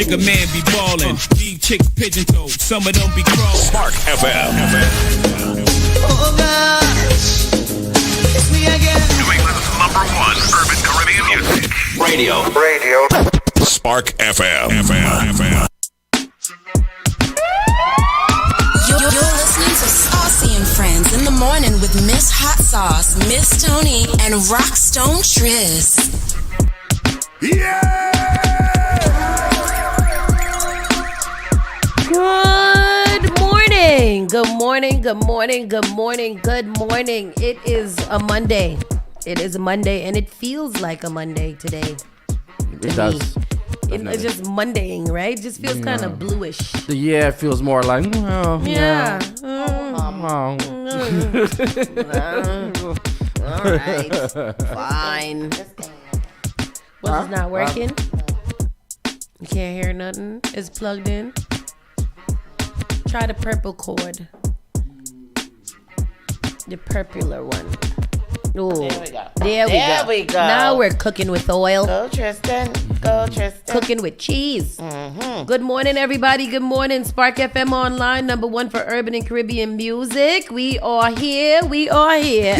Jigga man be ballin'. Big chick pigeon toed. Some of them be crawlin'. Spark FM. Oh gosh, it's me again. New England's #1 urban Caribbean music. Radio. Spark FM. You're listening to Saucy and Friends in the morning with Miss Hot Sauce, Miss Tony, and Rockstone Triz. Yeah! Good morning. It is a Monday. And it feels like a Monday today. It does. It's just Mondaying, right? It just feels kind of bluish. Yeah, it feels more like, Yeah. All right. Fine. Well, it's not working. You can't hear nothing. It's plugged in. Try the purple cord. The purpular one. Ooh. There we go. Now we're cooking with oil. Go Tristan. Cooking with cheese. Mm-hmm. Good morning, everybody. Good morning. Spark FM Online, #1 for urban and Caribbean music. We are here. And we are here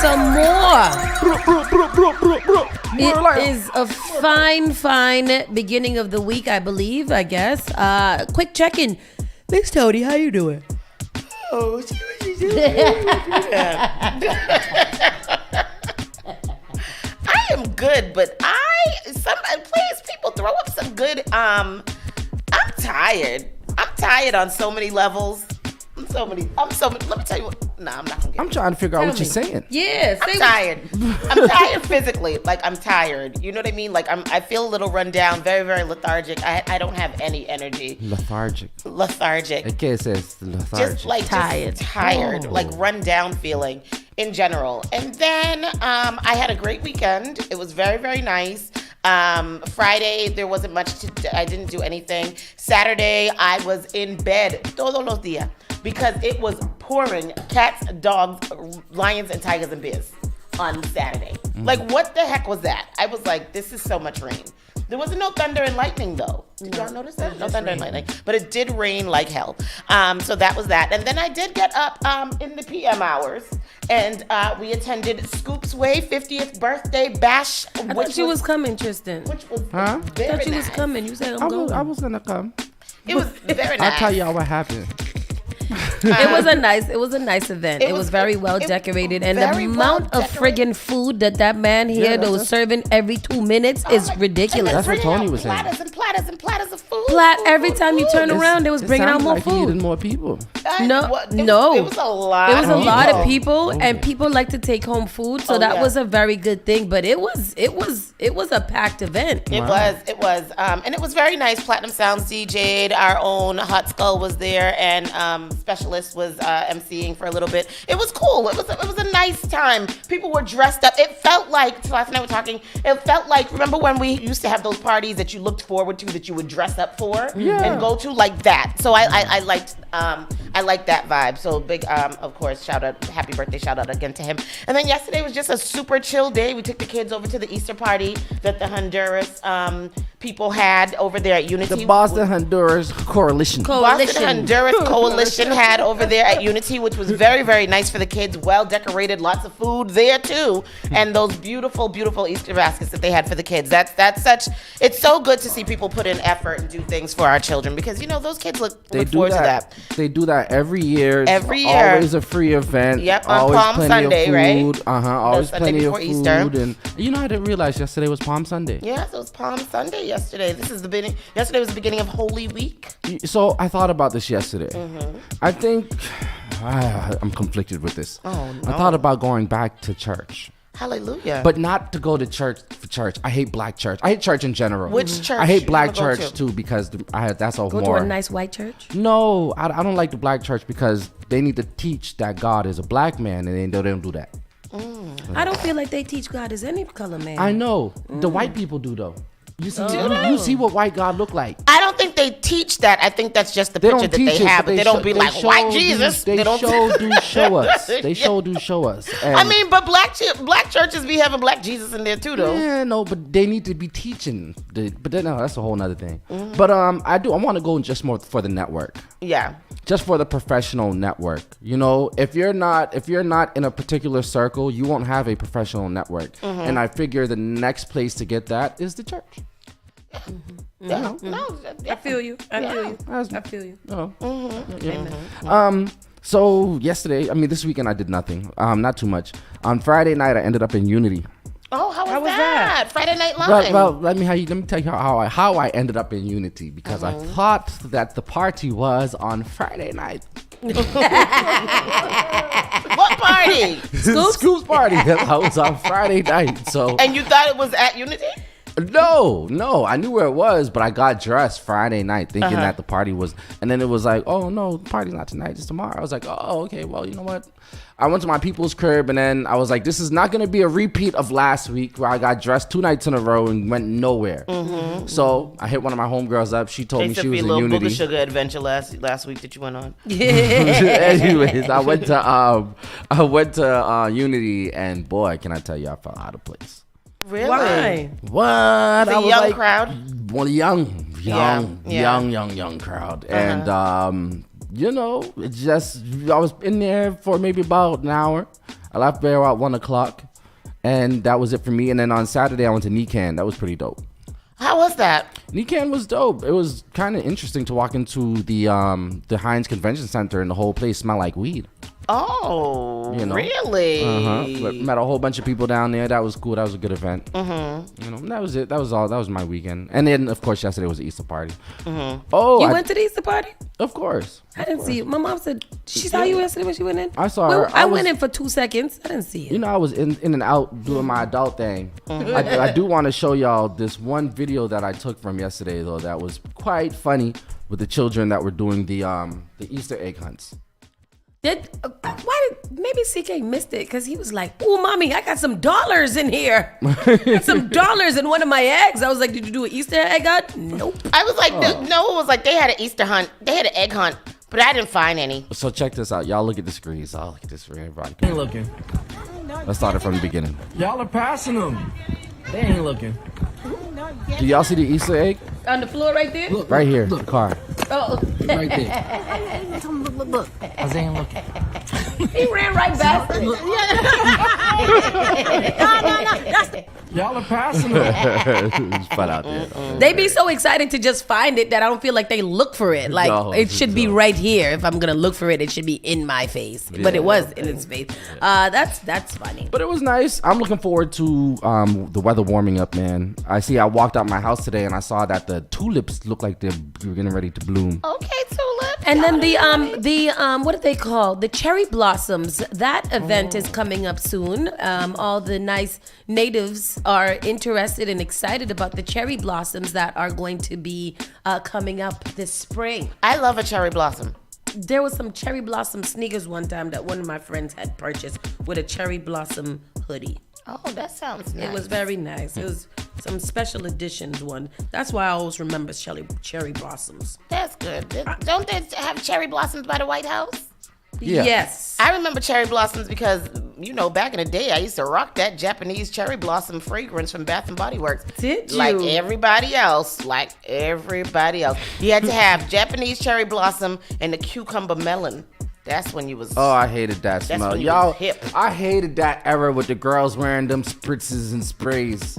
some more. It is a fine beginning of the week, I believe, I guess. Quick check-in. Miss Tony, how you doing? Oh, I am good, but please, people throw up some good. I'm tired. I'm tired on so many levels. Let me tell you what. Nah, I'm not gonna get I'm trying to figure out what you're saying. Yeah, I'm tired. I'm tired physically. Like, I'm tired. You know what I mean? Like, I feel a little run down, very, very lethargic. I don't have any energy. Lethargic. It says lethargic. Just like tired, Oh. like run down feeling in general. And then I had a great weekend. It was very, very nice. Friday there wasn't much I didn't do anything. Saturday I was in bed todos los días because it was pouring cats, dogs, lions, and tigers and bears on Saturday. Like, what the heck was that? I was like, this is so much rain. There wasn't no thunder and lightning, though. Did y'all notice that? No thunder and lightning. But it did rain like hell. So that was that. And then I did get up in the PM hours, and we attended Scoop's Way 50th birthday bash. I thought you was coming, Tristan. Which was I thought you was coming. You said I'm going. I was gonna come. It was very nice. I'll tell y'all what happened. It was a nice event. It was very well decorated, and the amount of friggin' food that man here that was serving every 2 minutes is ridiculous. That's what Tony was saying. Platters and platters of food. Every time you turn around, they was bringing out more food. Needed more people. No. It was a lot. It was a lot of people, and people like to take home food, so that was a very good thing. But it was a packed event. It was, and it was very nice. Platinum Sounds DJ'd. Our own Hot Skull was there, and Specialist was emceeing for a little bit. It was cool. It was a nice time. People were dressed up. It felt like, last night we were talking, it felt like, remember when we used to have those parties that you looked forward to, that you would dress up for and go to, like that. So I liked that vibe. So big, of course, happy birthday shout out again to him. And then yesterday was just a super chill day. We took the kids over to the Easter party that the Honduras people had over there at Unity. The Boston Honduras Coalition. Boston Honduras Coalition had over there at Unity, which was very, very nice for the kids. Well decorated, lots of food there too, and those beautiful, beautiful Easter baskets that they had for the kids. It's so good to see people put in effort and do things for our children, because those kids look forward to that. They do that every year. Every year. Always a free event. Yep, on always Palm Sunday, of food. right? Always Sunday plenty of before food. Easter. And I didn't realize yesterday was Palm Sunday. Yes, it was Palm Sunday yesterday. Yesterday was the beginning of Holy Week. So I thought about this yesterday. I think I'm conflicted with this. Oh, no. I thought about going back to church. Hallelujah. But not to go to church for church. I hate black church. I hate church in general. Which church? I hate black you wanna church go to? too, because that's a Go more. to a nice white church. No, I don't like the black church because they need to teach that God is a black man, and they don't do that. I don't feel like they teach God as any color man. I know. The white people do though. You see what white God look like. I don't think they teach that. I think that's just the They picture don't that teach they it, have, but they don't be like white show Jesus. They don't show us. They show us. And I mean, but black churches be having black Jesus in there too, though. yeah, no, but they need to be teaching. But then, no, that's a whole nother thing. But I want to go just more for the network. Yeah. Just for the professional network. You know, if you're not in a particular circle, you won't have a professional network. And I figure the next place to get that is the church. No, I feel you. I feel you. So yesterday, this weekend I did nothing. Not too much. On Friday night, I ended up in Unity. Oh, how was that? Friday Night Live. Well, let me tell you how I ended up in Unity, because I thought that the party was on Friday night. What party? Scoops party. I was on Friday night. So. And you thought it was at Unity? No, I knew where it was, but I got dressed Friday night thinking that the party was, and then it was like, oh no, the party's not tonight, it's tomorrow. I was like, oh, okay, well, you know what? I went to my people's crib, and then I was like, this is not going to be a repeat of last week where I got dressed 2 nights in a row and went nowhere. So I hit one of my homegirls up. She told me she was in Unity. Little Booger Sugar adventure last week that you went on. Anyways, I went to Unity, and boy, can I tell you, I felt out of place. Really? Why? What? The young crowd? Well, young crowd. And, it just, I was in there for maybe about an hour. I left there about 1 o'clock, and that was it for me. And then on Saturday, I went to Nikan. That was pretty dope. How was that? Nikan was dope. It was kind of interesting to walk into the Heinz Convention Center, and the whole place smelled like weed. Oh, really? Met a whole bunch of people down there. That was cool. That was a good event. That was it. That was all. That was my weekend. And then, of course, yesterday was the Easter party. Oh, You went to the Easter party? Of course. I didn't see you. My mom said she saw you yesterday when she went in. I saw her. I went in for 2 seconds. I didn't see you. I was in and out doing my adult thing. I do want to show y'all this one video that I took from yesterday, though, that was quite funny with the children that were doing the Easter egg hunts. Maybe CK missed it because he was like, "Oh, mommy, I got some dollars in here. Got some dollars in one of my eggs." I was like, "Did you do an Easter egg hunt?" Nope. I was like, no, it was like they had an Easter hunt. They had an egg hunt, but I didn't find any. So check this out. Y'all look at the screens. I'll look at this for everybody. They ain't looking. Let's start it from the beginning. Y'all are passing them. They ain't looking. Do y'all see the Easter egg? On the floor right there? Look, Right here, Look. the car. Oh. Right there. Look. I ain't looking. He ran right past it. Y'all are passing them. It's fun out there. They be so excited to just find it that I don't feel like they look for it. Like, No, it should be no. right here. If I'm going to look for it, it should be in my face. But it was in his face. That's funny. But it was nice. I'm looking forward to the weather warming up, man. I walked out my house today and I saw that the tulips look like they're getting ready to bloom. Okay, tulips. And then the what are they called? The cherry blossoms. That event is coming up soon. All the nice natives are interested and excited about the cherry blossoms that are going to be coming up this spring. I love a cherry blossom. There was some cherry blossom sneakers one time that one of my friends had purchased with a cherry blossom hoodie. Oh, that sounds nice. It was very nice. It was some special editions one. That's why I always remember cherry blossoms. That's good. Don't they have cherry blossoms by the White House? Yeah. Yes. I remember cherry blossoms because, back in the day, I used to rock that Japanese cherry blossom fragrance from Bath & Body Works. Did you? Like everybody else. You had to have Japanese cherry blossom and the cucumber melon. That's when you was... Oh, I hated that smell. when you Y'all, was hip. I hated that era with the girls wearing them spritzes and sprays.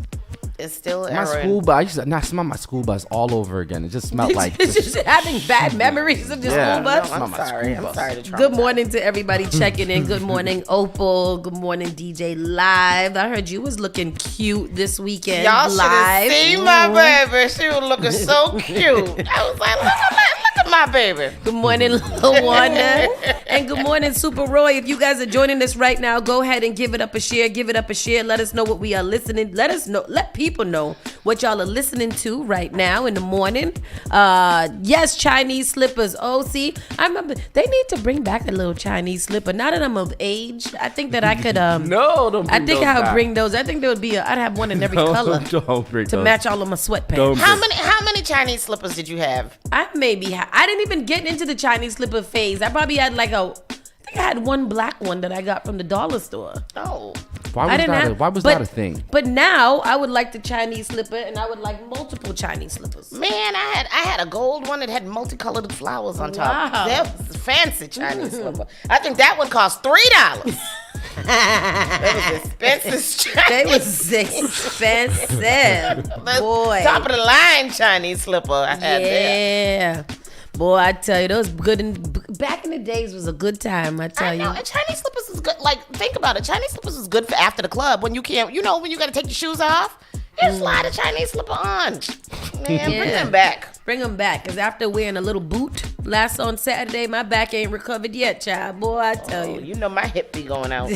It's still My school bus, I used to smell my school bus all over again. It just smelled like... just having bad memories of the school bus. I'm sorry to traumatize. Good morning to everybody checking in. Good morning, Opal. Good morning, DJ Live. I heard you was looking cute this weekend. Y'all should have live. seen my baby. She was looking so cute. I was like, look at my baby. Good morning, Lawanda. And good morning, Super Roy. If you guys are joining us right now, go ahead and give it up a share. Give it up a share. Let us know what we are listening. Let us know. Let people know what y'all are listening to right now in the morning. Yes, Chinese slippers. Oh, see, I remember they need to bring back a little Chinese slipper. Now that I'm of age, I think that I could. No, don't. I think I would bring those. I think there would be. I'd have one in every color Don't bring to those. match all of my sweatpants. How many Chinese slippers did you have? I didn't even get into the Chinese slipper phase. I probably had I think I had one black one that I got from the dollar store. Oh. Why was that a thing? But now I would like the Chinese slipper, and I would like multiple Chinese slippers. Man, I had a gold one that had multicolored flowers on top. Wow. That was a fancy Chinese slipper. I think that one cost $3. That was expensive. They was expensive. Boy. Top of the line Chinese slipper I had there. Yeah. Boy, I tell you, those back in the days was a good time, I tell you. And Chinese slippers is good. Like, think about it. Chinese slippers is good for after the club when you can't, when you got to take your shoes off. Just slide a Chinese slipper on. Man, bring them back. Bring them back, because after wearing a little boot last on Saturday, my back ain't recovered yet, child. Boy, I tell you. You know my hip be going out.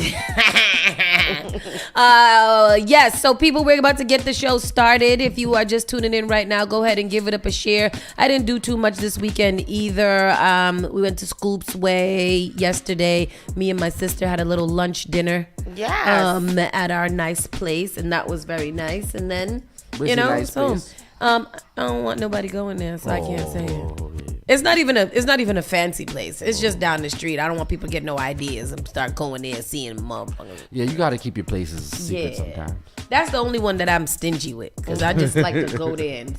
Yes, so people, we're about to get the show started. If you are just tuning in right now, go ahead and give it up a share. I didn't do too much this weekend either. We went to Scoop's Way yesterday. Me and my sister had a little lunch dinner. Yes. At our nice place, and that was very nice. And then, Where's the nice place? I don't want nobody going there, so I can't say it. Yeah. It's not even a fancy place. It's just down the street. I don't want people to get no ideas and start going there and seeing motherfuckers. Yeah, you got to keep your places secret sometimes. That's the only one that I'm stingy with, because I just like to go there and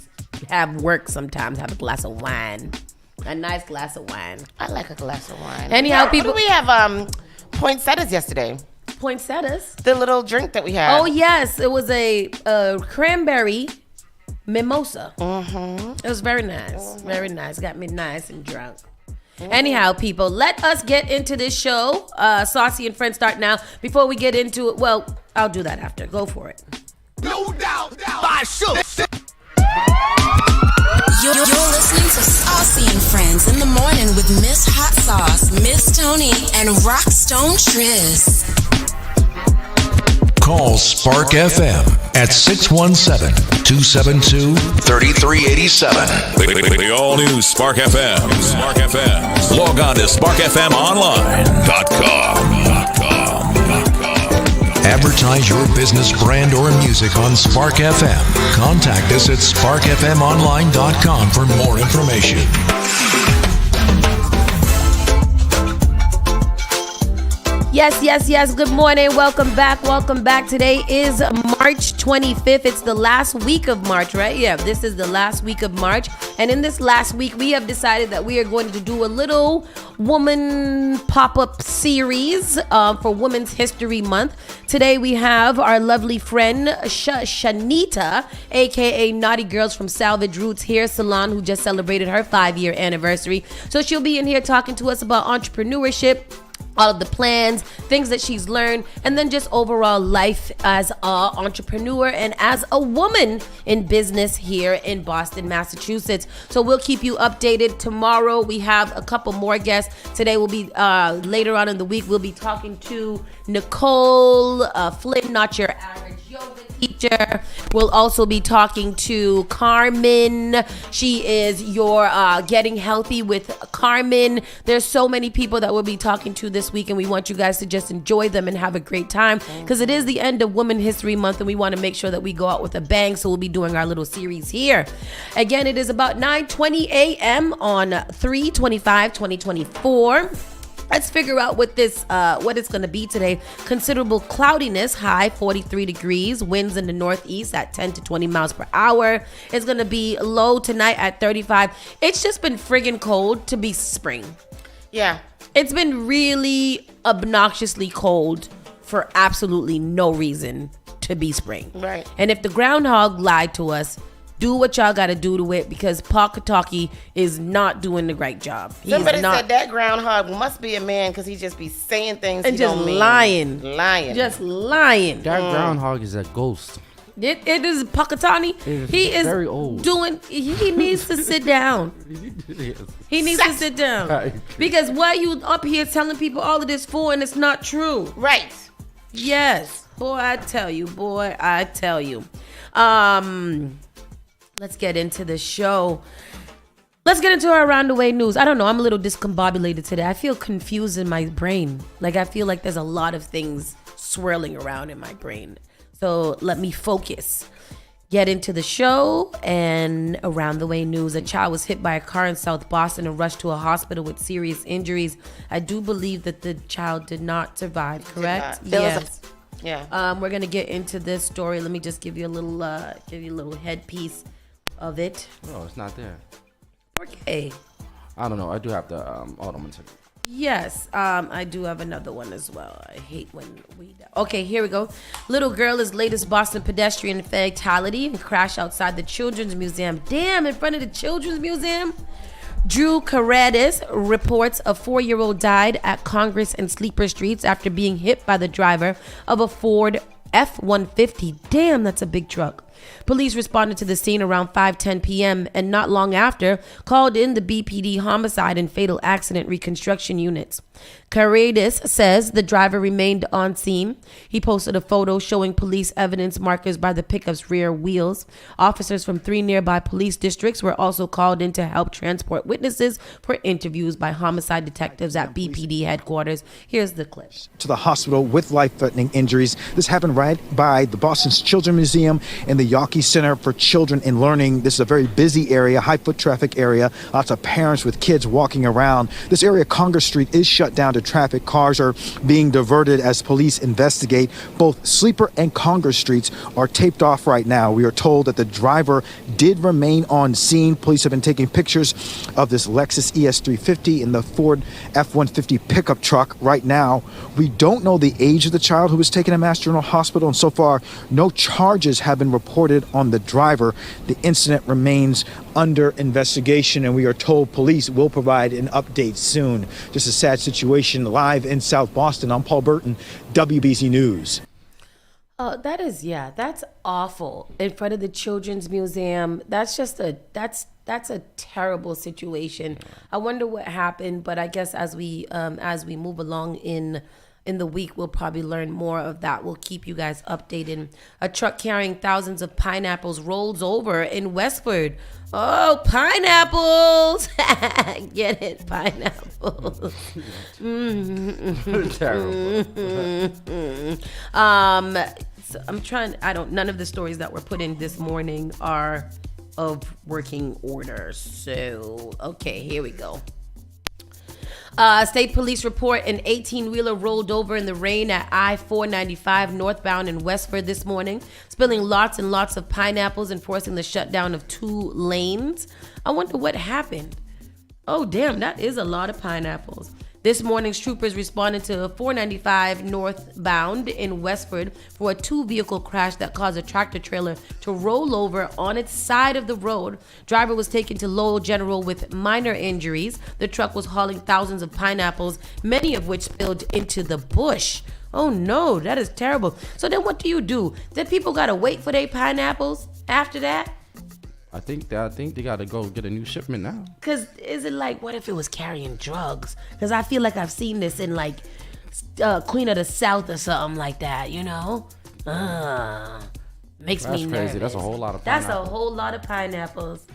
have work sometimes, have a glass of wine. A nice glass of wine. I like a glass of wine. Anyhow, people. What do we have poinsettias yesterday? Poinsettias? The little drink that we had. Oh, yes. It was a cranberry mimosa. Mm-hmm. It was very nice. Mm-hmm. Very nice. Got me nice and drunk. Mm-hmm. Anyhow, people, let us get into this show. Saucy and Friends start now. Before we get into it, well, I'll do that after. Go for it. No doubt. By Shook. You're listening to Saucy and Friends in the morning with Miss Hot Sauce, Miss Tony, and Rockstone Triz. Call Spark FM at 617-272-3387. The all-new Spark FM. Spark FM. Log on to sparkfmonline.com. Advertise your business, brand, or music on Spark FM. Contact us at sparkfmonline.com for more information. Yes. Good morning. Welcome back. Today is March 25th. It's the last week of March, right? Yeah, this is the last week of March. And in this last week, we have decided that we are going to do a little woman pop-up series for Women's History Month. Today, we have our lovely friend, Shanita, a.k.a. Naughty Girls from Salvage Roots Hair Salon, who just celebrated her 5-year anniversary. So she'll be in here talking to us about entrepreneurship, all of the plans, things that she's learned, and then just overall life as an entrepreneur and as a woman in business here in Boston, Massachusetts. So we'll keep you updated. Tomorrow we have a couple more guests. Today will be later on in the week. We'll be talking to Nicole Flynn, not your average yoga teacher. We'll also be talking to Carmen. She is your Getting Healthy with Carmen. There's so many people that we'll be talking to this week, and we want you guys to just enjoy them and have a great time, because it is the end of Women's History Month, and we want to make sure that we go out with a bang. So we'll be doing our little series here. Again, it is about 9:20 a.m. on 3/25/2024. Let's figure out what it's going to be today. Considerable cloudiness, high 43 degrees. Winds in the northeast at 10 to 20 miles per hour. It's going to be low tonight at 35. It's just been friggin' cold to be spring. Yeah. It's been really obnoxiously cold for absolutely no reason to be spring. Right. And if the groundhog lied to us, do what y'all got to do to it, because Pawkataki is not doing the right job. Somebody said that groundhog must be a man, because he just be saying things and he just don't mean. lying. Lying. Just lying. That groundhog is a ghost. It is Pakatani. He is very old. He needs to sit down. He needs to sit down. Because why you up here telling people all of this for and it's not true? Right. Yes. Boy, I tell you. Let's get into the show. Let's get into our around the way news. I don't know. I'm a little discombobulated today. I feel confused in my brain. Like I feel like there's a lot of things swirling around in my brain. So let me focus. Get into the show and around the way news. A child was hit by a car in South Boston and rushed to a hospital with serious injuries. I do believe that the child did not survive, correct? Yes. Yeah. We're gonna get into this story. Let me just give you a little headpiece of it. Oh, it's not there. Okay. I don't know. I do have to. Hold on one second. Yes, I do have another one as well. I hate when we... Okay, here we go. Little girl is latest Boston pedestrian fatality and crash outside the Children's Museum. Damn, in front of the Children's Museum? Drew Caradis reports a 4-year-old died at Congress and Sleeper Streets after being hit by the driver of a Ford F-150. Damn, that's a big truck. Police responded to the scene around 5:10 p.m. and not long after called in the BPD homicide and fatal accident reconstruction units. Caradis says the driver remained on scene. He posted a photo showing police evidence markers by the pickup's rear wheels. Officers from 3 nearby police districts were also called in to help transport witnesses for interviews by homicide detectives at BPD headquarters. Here's the clip. To the hospital with life-threatening injuries. This happened right by the Boston's Children's Museum and the Yawkey Center for Children and Learning. This is a very busy area, high foot traffic area. Lots of parents with kids walking around. This area, Congress Street, is shut down to traffic. Cars are being diverted as police investigate. Both Sleeper and Congress Streets are taped off right now. We are told that the driver did remain on scene. Police have been taking pictures of this Lexus ES350 and the Ford F-150 pickup truck right now. We don't know the age of the child who was taken to Mass General Hospital, and so far, no charges have been reported on the driver. The incident remains under investigation, and we are told police will provide an update soon. Just a sad situation live in South Boston. I'm Paul Burton, WBC News. That's awful. In front of the Children's Museum, that's a terrible situation. I wonder what happened, but I guess as we move along in the week, we'll probably learn more of that. We'll keep you guys updated. A truck carrying thousands of pineapples rolls over in Westford. Oh, pineapples! Get it, pineapples. Terrible. So none of the stories that were put in this morning are of working order. So, okay, here we go. State police report an 18-wheeler rolled over in the rain at I-495 northbound in Westford this morning, spilling lots and lots of pineapples and forcing the shutdown of 2 lanes. I wonder what happened. Oh, damn, that is a lot of pineapples. This morning's troopers responded to 495 northbound in Westford for a 2-vehicle crash that caused a tractor trailer to roll over on its side of the road. Driver was taken to Lowell General with minor injuries. The truck was hauling thousands of pineapples, many of which spilled into the bush. Oh no, that is terrible. So then what do? Then people gotta wait for their pineapples after that? I think they gotta go get a new shipment now. Cause is it like, what if it was carrying drugs? Cause I feel like I've seen this in like Queen of the South or something like that, you know? Makes me nervous. That's crazy. That's a whole lot of pineapples. That's a whole lot of pineapples.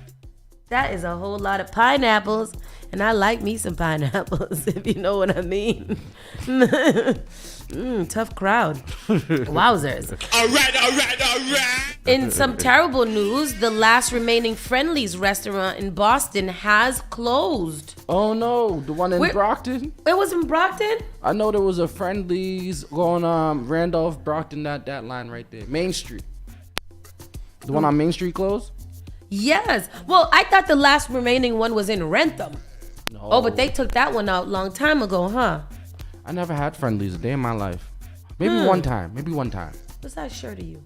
That is a whole lot of pineapples. And I like me some pineapples, if you know what I mean. Tough crowd. Wowzers. All right. In some terrible news, the last remaining Friendly's restaurant in Boston has closed. Oh no, the one in Brockton? It was in Brockton? I know there was a Friendly's going Randolph, Brockton, that line right there. Main Street. The one on Main Street closed? Yes. Well, I thought the last remaining one was in Rentham. No. Oh, but they took that one out a long time ago, huh? I never had Friendly's a day in my life. Maybe one time. What's that shirt of you?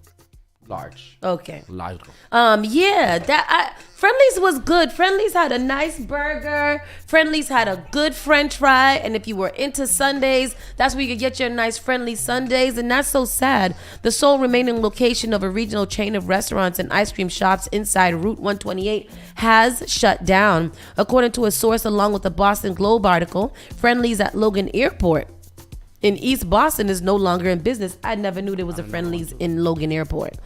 Large. Okay. Large. Friendly's was good. Friendly's had a nice burger. Friendly's had a good French fry. And if you were into Sundays, that's where you could get your nice Friendly Sundays. And that's so sad. The sole remaining location of a regional chain of restaurants and ice cream shops inside Route 128 has shut down. According to a source along with the Boston Globe article, Friendly's at Logan Airport in East Boston is no longer in business. I never knew there was a Friendly's in Logan Airport.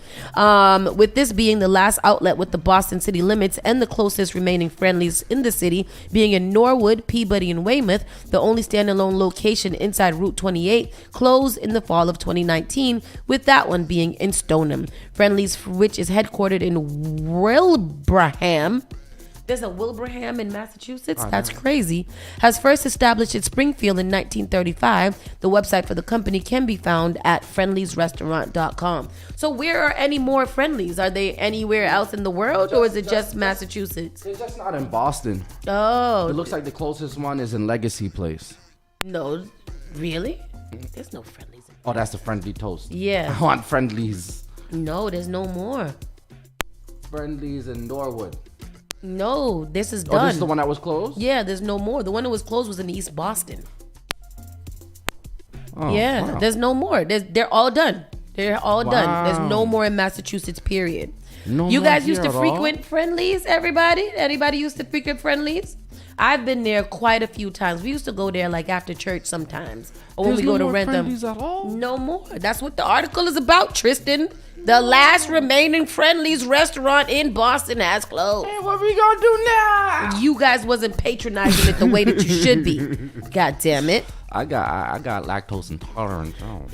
With this being the last outlet with the Boston city limits and the closest remaining Friendly's in the city being in Norwood, Peabody, and Weymouth, the only standalone location inside Route 28 closed in the fall of 2019, with that one being in Stoneham. Friendly's, which is headquartered in Wilbraham. There's a Wilbraham in Massachusetts. That's crazy. Has first established in Springfield in 1935. The website for the company can be found at friendliesrestaurant.com. So where are any more Friendlies? Are they anywhere else in the world, or is it just Massachusetts? It's just not in Boston. Oh. It looks like the closest one is in Legacy Place. No, really? There's no Friendlies. Oh, that's the Friendly Toast. Yeah. I want Friendlies. No, there's no more. Friendlies in Norwood. No, this is done. Oh, this is the one that was closed? Yeah, there's no more. The one that was closed was in East Boston. Oh, yeah, wow. There's no more. They're all done. They're all done. There's no more in Massachusetts, period. You guys used to frequent Friendlies, everybody? Anybody used to frequent Friendlies? I've been there quite a few times. We used to go there like after church sometimes. Or when we go to rent them. Friendlies at all? No more. That's what the article is about, Tristan. The last remaining Friendlies restaurant in Boston has closed. Hey, what we gonna do now? You guys wasn't patronizing it the way that you should be. God damn it. I got lactose intolerant. Oh.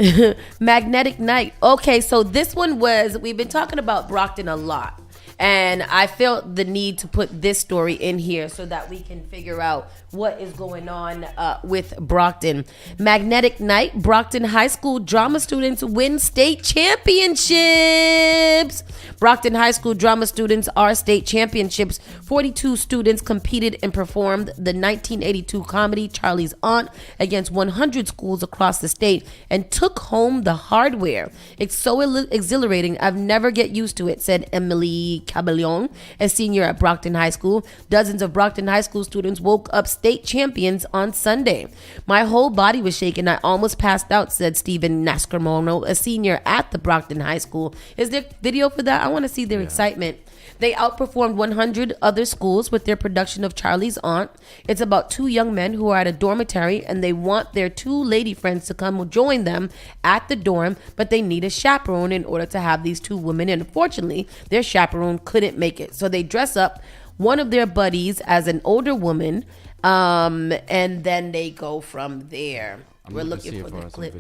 Magnetic Night. Okay, so this one was, we've been talking about Brockton a lot. And I felt the need to put this story in here so that we can figure out what is going on with Brockton. Magnetic Night. Brockton High School drama students win state championships. Brockton High School drama students are state championships. 42 students competed and performed the 1982 comedy Charlie's Aunt against 100 schools across the state and took home the hardware. It's so exhilarating. I've never get used to it, said Emily Cabellon, a senior at Brockton High School. Dozens of Brockton High School students woke up state champions on Sunday. My whole body was shaking. I almost passed out, said Stephen Nascarmono, a senior at the Brockton High School. Is there video for that? I want to see their excitement. They outperformed 100 other schools with their production of Charlie's Aunt. It's about two young men who are at a dormitory and they want their two lady friends to come join them at the dorm, but they need a chaperone in order to have these two women in. Unfortunately, their chaperone couldn't make it. So they dress up one of their buddies as an older woman, and then they go from there. We're looking for the clip.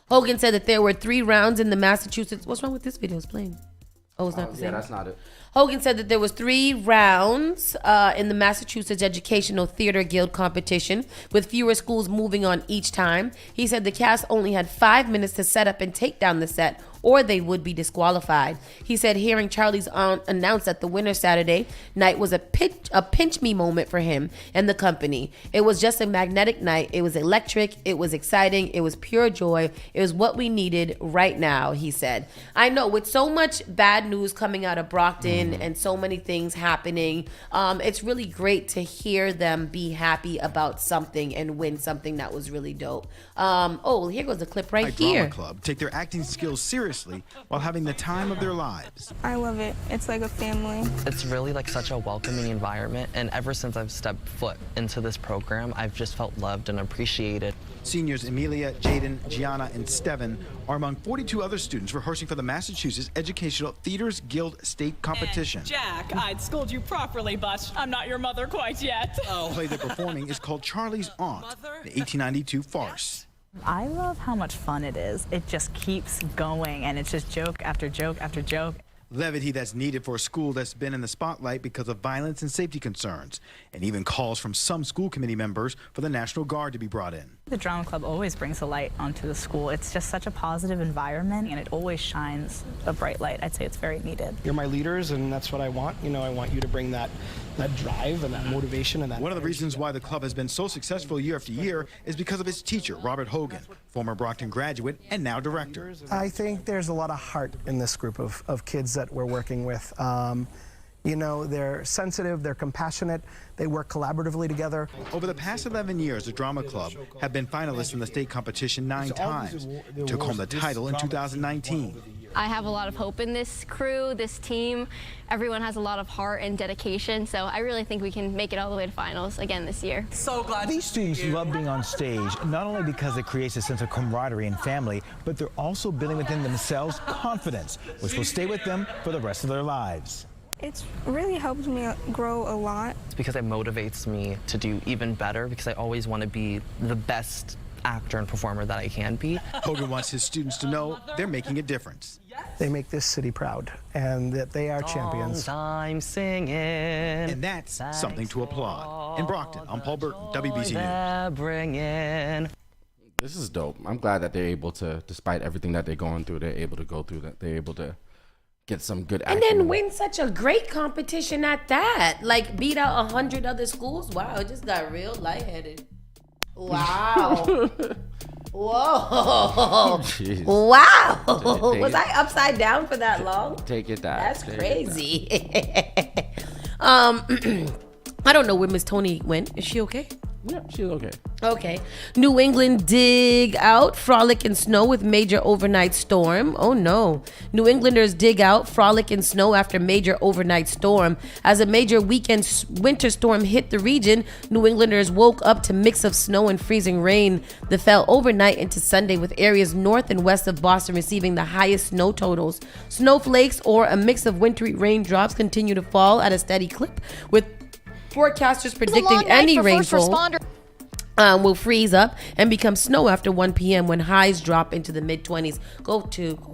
Hogan said that there were 3 rounds in the Massachusetts. What's wrong with this video? It's playing. Oh, it's not the same. Yeah, that's not it. Hogan said that there was 3 rounds in the Massachusetts Educational Theater Guild competition, with fewer schools moving on each time. He said the cast only had 5 minutes to set up and take down the set, or they would be disqualified. He said hearing Charlie's Aunt announce that the winner Saturday night was a pinch me moment for him and the company. It was just a magnetic night. It was electric. It was exciting. It was pure joy. It was what we needed right now, he said. I know, with so much bad news coming out of Brockton and so many things happening, it's really great to hear them be happy about something and win something that was really dope. Here goes the clip right here. Drama Club take their acting skills seriously while having the time of their lives. I love it. It's like a family. It's really like such a welcoming environment, and ever since I've stepped foot into this program, I've just felt loved and appreciated. Seniors Emilia, Jaden, Gianna, and Steven are among 42 other students rehearsing for the Massachusetts Educational Theaters Guild State Competition. And Jack, I'd schooled you properly, but I'm not your mother quite yet. The play they're performing is called Charlie's Aunt, the 1892 farce. I love how much fun it is. It just keeps going, and it's just joke after joke after joke. Levity that's needed for a school that's been in the spotlight because of violence and safety concerns, and even calls from some school committee members for the National Guard to be brought in. The drama club always brings a light onto the school. It's just such a positive environment, and it always shines a bright light. I'd say it's very needed. You're my leaders, and that's what I want. I want you to bring that drive and that motivation and that. One of the reasons why the club has been so successful year after year is because of its teacher, Robert Hogan, former Brockton graduate and now director. I think there's a lot of heart in this group of kids that we're working with. They're sensitive, they're compassionate, they work collaboratively together. Over the past 11 years, the Drama Club have been finalists in the state competition 9 times. Took home the title in 2019. I have a lot of hope in this crew, this team. Everyone has a lot of heart and dedication, so I really think we can make it all the way to finals again this year. So glad. These students love being on stage, not only because it creates a sense of camaraderie and family, but they're also building within themselves confidence, which will stay with them for the rest of their lives. It's really helped me grow a lot. It's because it motivates me to do even better, because I always want to be the best actor and performer that I can be. Hogan wants his students to know they're making a difference. They make this city proud, and that they are champions. I'm singing. And that's something to applaud. In Brockton, I'm Paul Burton, WBC News. This is dope. I'm glad that they're able to, despite everything that they're going through, they're able to go through that. They're able to get some good and acting. then win such a great competition at that. Like beat out 100 other schools. Wow, it just got real lightheaded. Wow. Whoa. Jeez. Wow. Was I upside down for that long? Take it down. That's crazy. I don't know where Miss Tony went. Is she okay? Yeah, she's okay. Okay. New England dig out, frolic in snow with major overnight storm. Oh no. New Englanders dig out, frolic in snow after major overnight storm. As a major weekend winter storm hit the region, New Englanders woke up to mix of snow and freezing rain that fell overnight into Sunday, with areas north and west of Boston receiving the highest snow totals. Snowflakes, or a mix of wintry raindrops, continue to fall at a steady clip, with forecasters predicting any rainfall will freeze up and become snow after 1 p.m. when highs drop into the mid-20s. Go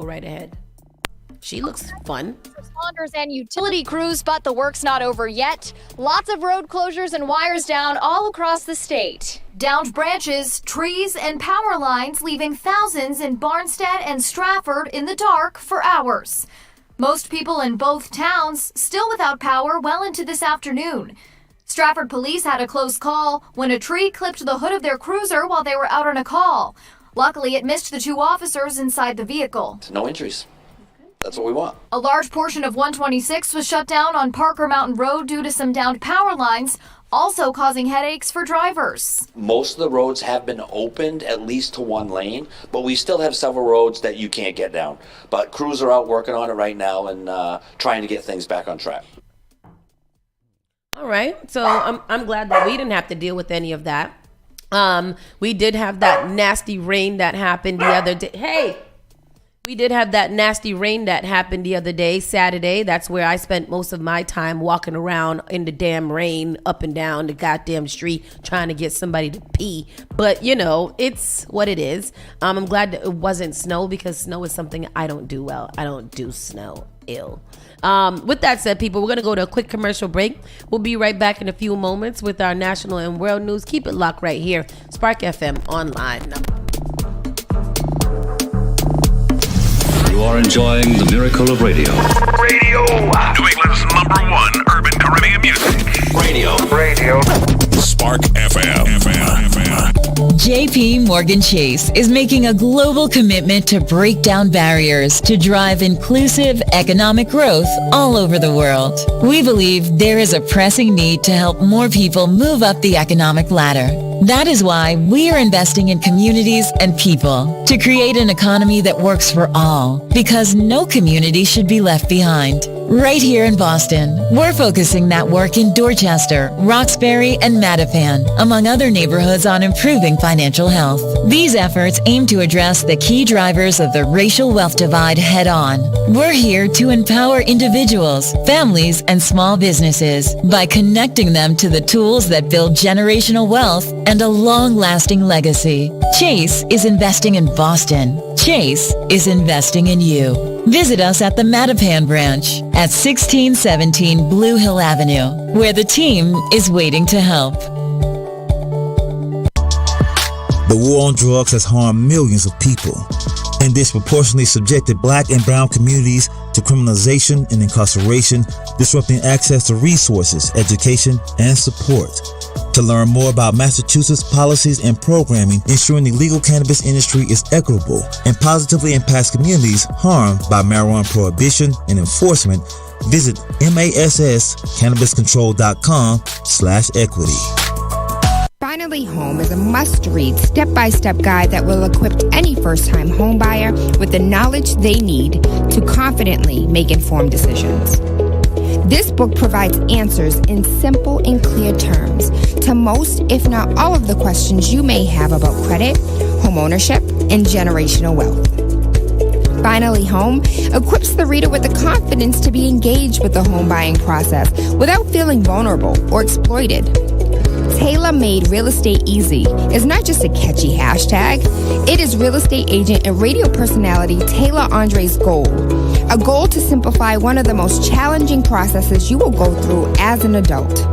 right ahead. She looks fun. Responders and utility crews, but the work's not over yet. Lots of road closures and wires down all across the state. Downed branches, trees, and power lines, leaving thousands in Barnstead and Stratford in the dark for hours. Most people in both towns still without power well into this afternoon. Stratford police had a close call when a tree clipped the hood of their cruiser while they were out on a call. Luckily, it missed the 2 officers inside the vehicle. No injuries. That's what we want. A large portion of 126 was shut down on Parker Mountain Road due to some downed power lines, also causing headaches for drivers. Most of the roads have been opened at least to 1 lane, but we still have several roads that you can't get down. But crews are out working on it right now and trying to get things back on track. All right, so I'm glad that we didn't have to deal with any of that. We did have that nasty rain that happened the other day. We did have that nasty rain that happened the other day, Saturday. That's where I spent most of my time walking around in the damn rain, up and down the goddamn street, trying to get somebody to pee. But, it's what it is. I'm glad that it wasn't snow, because snow is something I don't do well. I don't do snow. Ill. With that said, people, we're going to go to a quick commercial break. We'll be right back in a few moments with our national and world news. Keep it locked right here. Spark FM Online. You are enjoying the miracle of radio. Radio. New England's #1 urban Caribbean music. Radio. Spark FM. JP Morgan Chase is making a global commitment to break down barriers to drive inclusive economic growth all over the world. We believe there is a pressing need to help more people move up the economic ladder. That is why we are investing in communities and people to create an economy that works for all, because no community should be left behind. Right here in Boston, we're focusing that work in Dorchester, Roxbury, and Mattapan, among other neighborhoods, on improving financial health. These efforts aim to address the key drivers of the racial wealth divide head-on. We're here to empower individuals, families, and small businesses by connecting them to the tools that build generational wealth and a long-lasting legacy. Chase is investing in Boston. Chase is investing in you. Visit us at the Mattapan branch at 1617 Blue Hill Avenue, where the team is waiting to help. The war on drugs has harmed millions of people and disproportionately subjected black and brown communities to criminalization and incarceration, disrupting access to resources, education, and support. To learn more about Massachusetts policies and programming ensuring the legal cannabis industry is equitable and positively impacts communities harmed by marijuana prohibition and enforcement, visit masscannabiscontrol.com/equity. Finally Home is a must-read, step-by-step guide that will equip any first-time home buyer with the knowledge they need to confidently make informed decisions. This book provides answers in simple and clear terms to most, if not all, of the questions you may have about credit, home ownership, and generational wealth. Finally Home equips the reader with the confidence to be engaged with the home buying process without feeling vulnerable or exploited. Tailor-made Real Estate Easy is not just a catchy hashtag. It is real estate agent and radio personality Taylor Andre's goal. A goal to simplify one of the most challenging processes you will go through as an adult.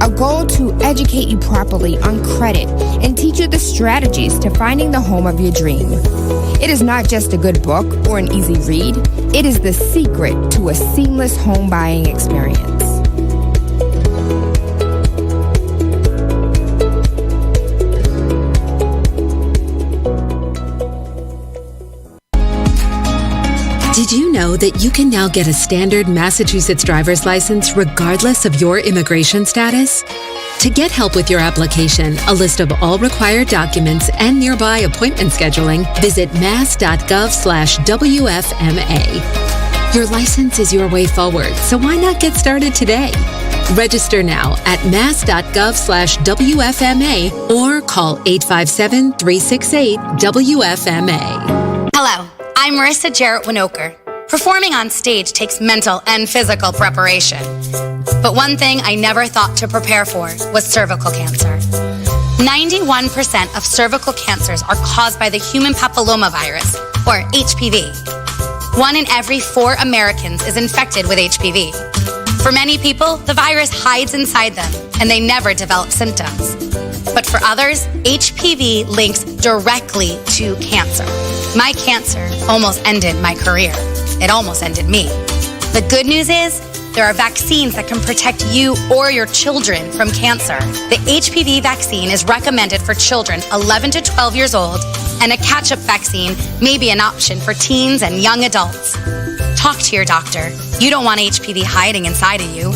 A goal to educate you properly on credit and teach you the strategies to finding the home of your dream. It is not just a good book or an easy read. It is the secret to a seamless home buying experience. Did you know that you can now get a standard Massachusetts driver's license regardless of your immigration status? To get help with your application, a list of all required documents, and nearby appointment scheduling, visit mass.gov/WFMA. Your license is your way forward, so why not get started today? Register now at mass.gov/WFMA or call 857-368-WFMA. Hello. I'm Marissa Jarrett Winoker. Performing on stage takes mental and physical preparation. But one thing I never thought to prepare for was cervical cancer. 91% of cervical cancers are caused by the human papillomavirus, or HPV. 1 in every 4 Americans is infected with HPV. For many people, the virus hides inside them and they never develop symptoms. But for others, HPV links directly to cancer. My cancer almost ended my career. It almost ended me. The good news is, there are vaccines that can protect you or your children from cancer. The HPV vaccine is recommended for children 11 to 12 years old, and a catch-up vaccine may be an option for teens and young adults. Talk to your doctor. You don't want HPV hiding inside of you.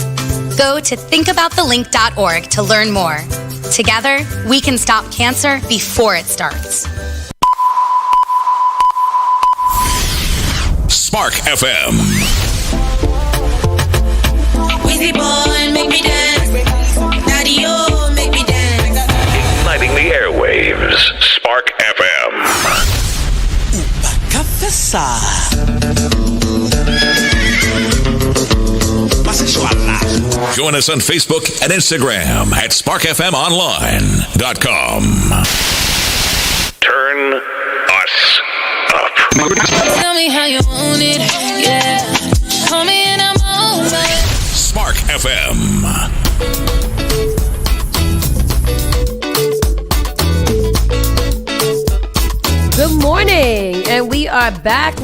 Go to thinkaboutthelink.org to learn more. Together, we can stop cancer before it starts. Spark FM. Wheezy boy, make me dance. Daddy, oh, make me dance. Igniting the airwaves. Spark FM. Join us on Facebook and Instagram at sparkfmonline.com. Turn us up. Tell me how you want it, yeah. Call me and I'm on it. Spark FM. Good morning, and we are back.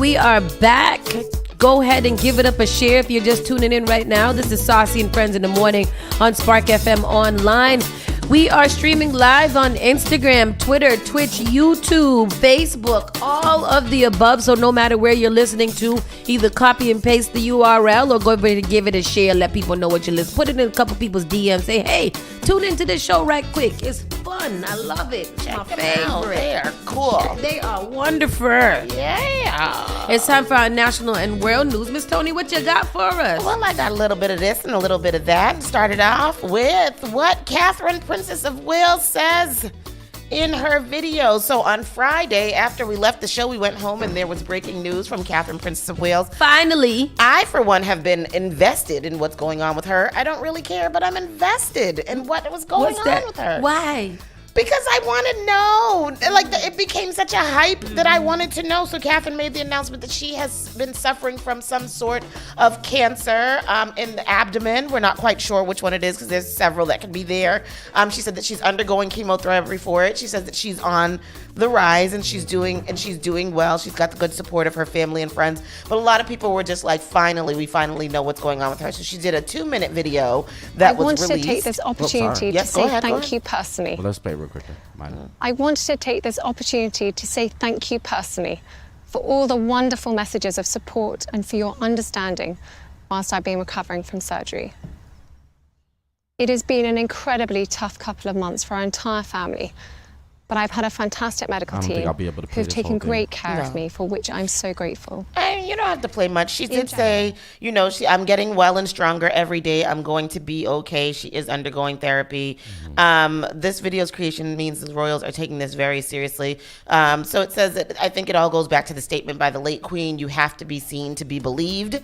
Go ahead and give it up a share if you're just tuning in right now. This is Saucy and Friends in the Morning on Spark FM Online. We are streaming live on Instagram, Twitter, Twitch, YouTube, Facebook, all of the above. So no matter where you're listening to, either copy and paste the URL or go ahead and give it a share. Let people know what you listen. Put it in a couple people's DMs. Say, hey, tune into the show right quick. It's fun. I love it. It's my favorite. They are cool. They are wonderful. Yeah. It's time for our national and world news. Miss Tony, what you got for us? Well, I got a little bit of this and a little bit of that. Started off with what Catherine, Princess of Wales, says in her video. So on Friday, after we left the show, we went home and there was breaking news from Catherine, Princess of Wales. Finally. I, for one, have been invested in what's going on with her. I don't really care, but I'm invested in what was going on with her. Why? Because I want to know. Like, it became such a hype that I wanted to know. So Catherine made the announcement that she has been suffering from some sort of cancer in the abdomen. We're not quite sure which one it is because there's several that could be there. She said that she's undergoing chemotherapy for it. She says that she's on the rise and she's doing well. She's got the good support of her family and friends. But a lot of people were just like, we finally know what's going on with her. So she did a 2-minute video that was released. I wanted to take this opportunity to say thank you personally. Well, let's play real quick. I wanted to take this opportunity to say thank you personally for all the wonderful messages of support and for your understanding whilst I've been recovering from surgery. It has been an incredibly tough couple of months for our entire family, but I've had a fantastic medical team who've taken great care of me, for which I'm so grateful. And you don't have to play much. She did say, I'm getting well and stronger every day. I'm going to be okay. She is undergoing therapy. This video's creation means the royals are taking this very seriously. So it says that I think it all goes back to the statement by the late queen, you have to be seen to be believed.